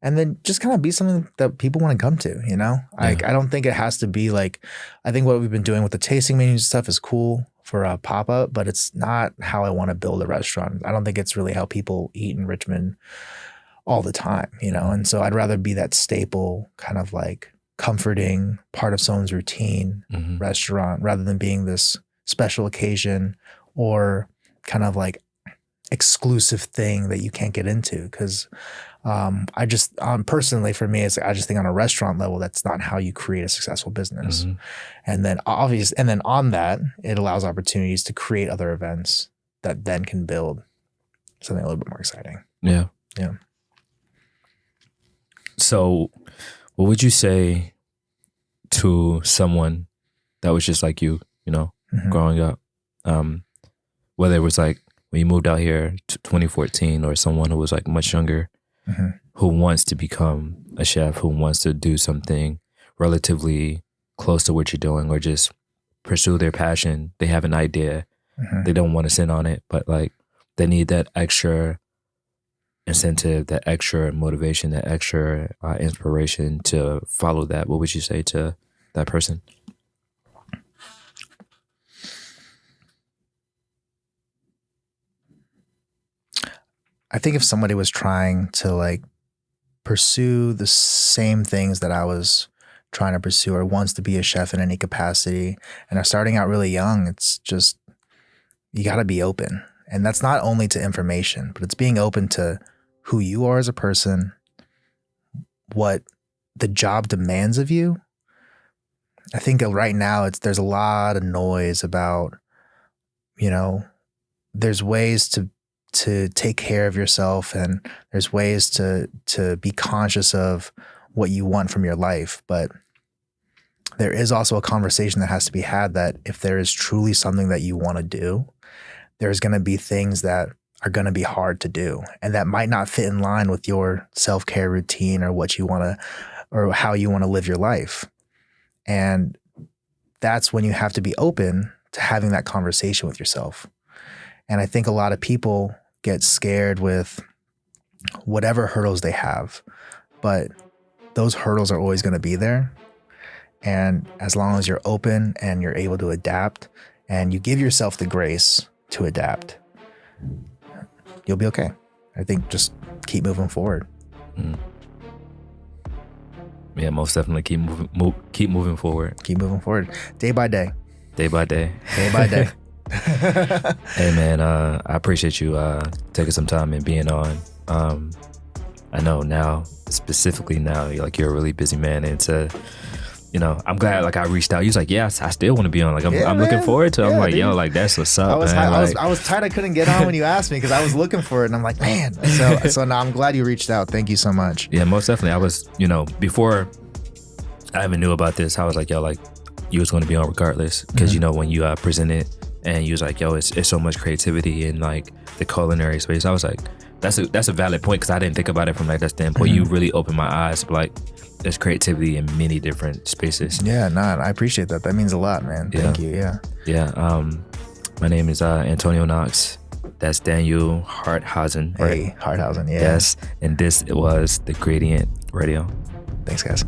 Speaker 1: And then just kind of be something that people want to come to, you know? Like, I don't think it has to be like, I think what we've been doing with the tasting menus and stuff is cool for a pop-up, but it's not how I want to build a restaurant. I don't think it's really how people eat in Richmond all the time, you know? And so I'd rather be that staple kind of like comforting part of someone's routine restaurant rather than being this special occasion or kind of like exclusive thing that you can't get into. Because I just personally, for me, I just think on a restaurant level, that's not how you create a successful business. And then on that, it allows opportunities to create other events that then can build something a little bit more exciting.
Speaker 2: Yeah.
Speaker 1: Yeah.
Speaker 2: So what would you say to someone that was just like you know, growing up? Whether it was like when you moved out here to 2014 or someone who was like much younger, who wants to become a chef, who wants to do something relatively close to what you're doing or just pursue their passion. They have an idea. They don't want to sit on it, but like they need that extra incentive, that extra motivation, that extra inspiration to follow that, what would you say to that person?
Speaker 1: I think if somebody was trying to like pursue the same things that I was trying to pursue, or wants to be a chef in any capacity, and are starting out really young, it's just, you got to be open. And that's not only to information, but it's being open to who you are as a person, what the job demands of you. I think right now there's a lot of noise about, there's ways to take care of yourself, and there's ways to be conscious of what you want from your life. But there is also a conversation that has to be had that if there is truly something that you want to do, there's going to be things that are going to be hard to do, and that might not fit in line with your self-care routine or what you want to, or how you want to live your life. And that's when you have to be open to having that conversation with yourself. And I think a lot of people get scared with whatever hurdles they have, but those hurdles are always going to be there. And as long as you're open and you're able to adapt, and you give yourself the grace to adapt, you'll be okay. I think just keep moving forward.
Speaker 2: Yeah, most definitely keep moving forward.
Speaker 1: Keep moving forward, day by day.
Speaker 2: Day by day.
Speaker 1: Day by day.
Speaker 2: Hey man, I appreciate you taking some time and being on. I know now, specifically now, you're a really busy man, and I'm glad I reached out. He was like, yeah, I still want to be on. I'm looking forward to it. I'm like, yo, that's what's up.
Speaker 1: I was tired I couldn't get on when you asked me, because I was looking for it, and I'm like, man. So now I'm glad you reached out. Thank you so much.
Speaker 2: Yeah, most definitely. I was, before I even knew about this, I was like, yo, you was going to be on regardless, because when you presented and you was like, yo, it's so much creativity in the culinary space. I was like, that's a valid point, because I didn't think about it from that standpoint. You really opened my eyes. There's creativity in many different spaces.
Speaker 1: Yeah, I appreciate that. That means a lot, man. Thank you. Yeah.
Speaker 2: Yeah. My name is Antonio Knox. That's Daniel Harthausen. Right?
Speaker 1: Hey, Harthausen. Yeah.
Speaker 2: Yes. And this was the GRDNT Radio.
Speaker 1: Thanks, guys.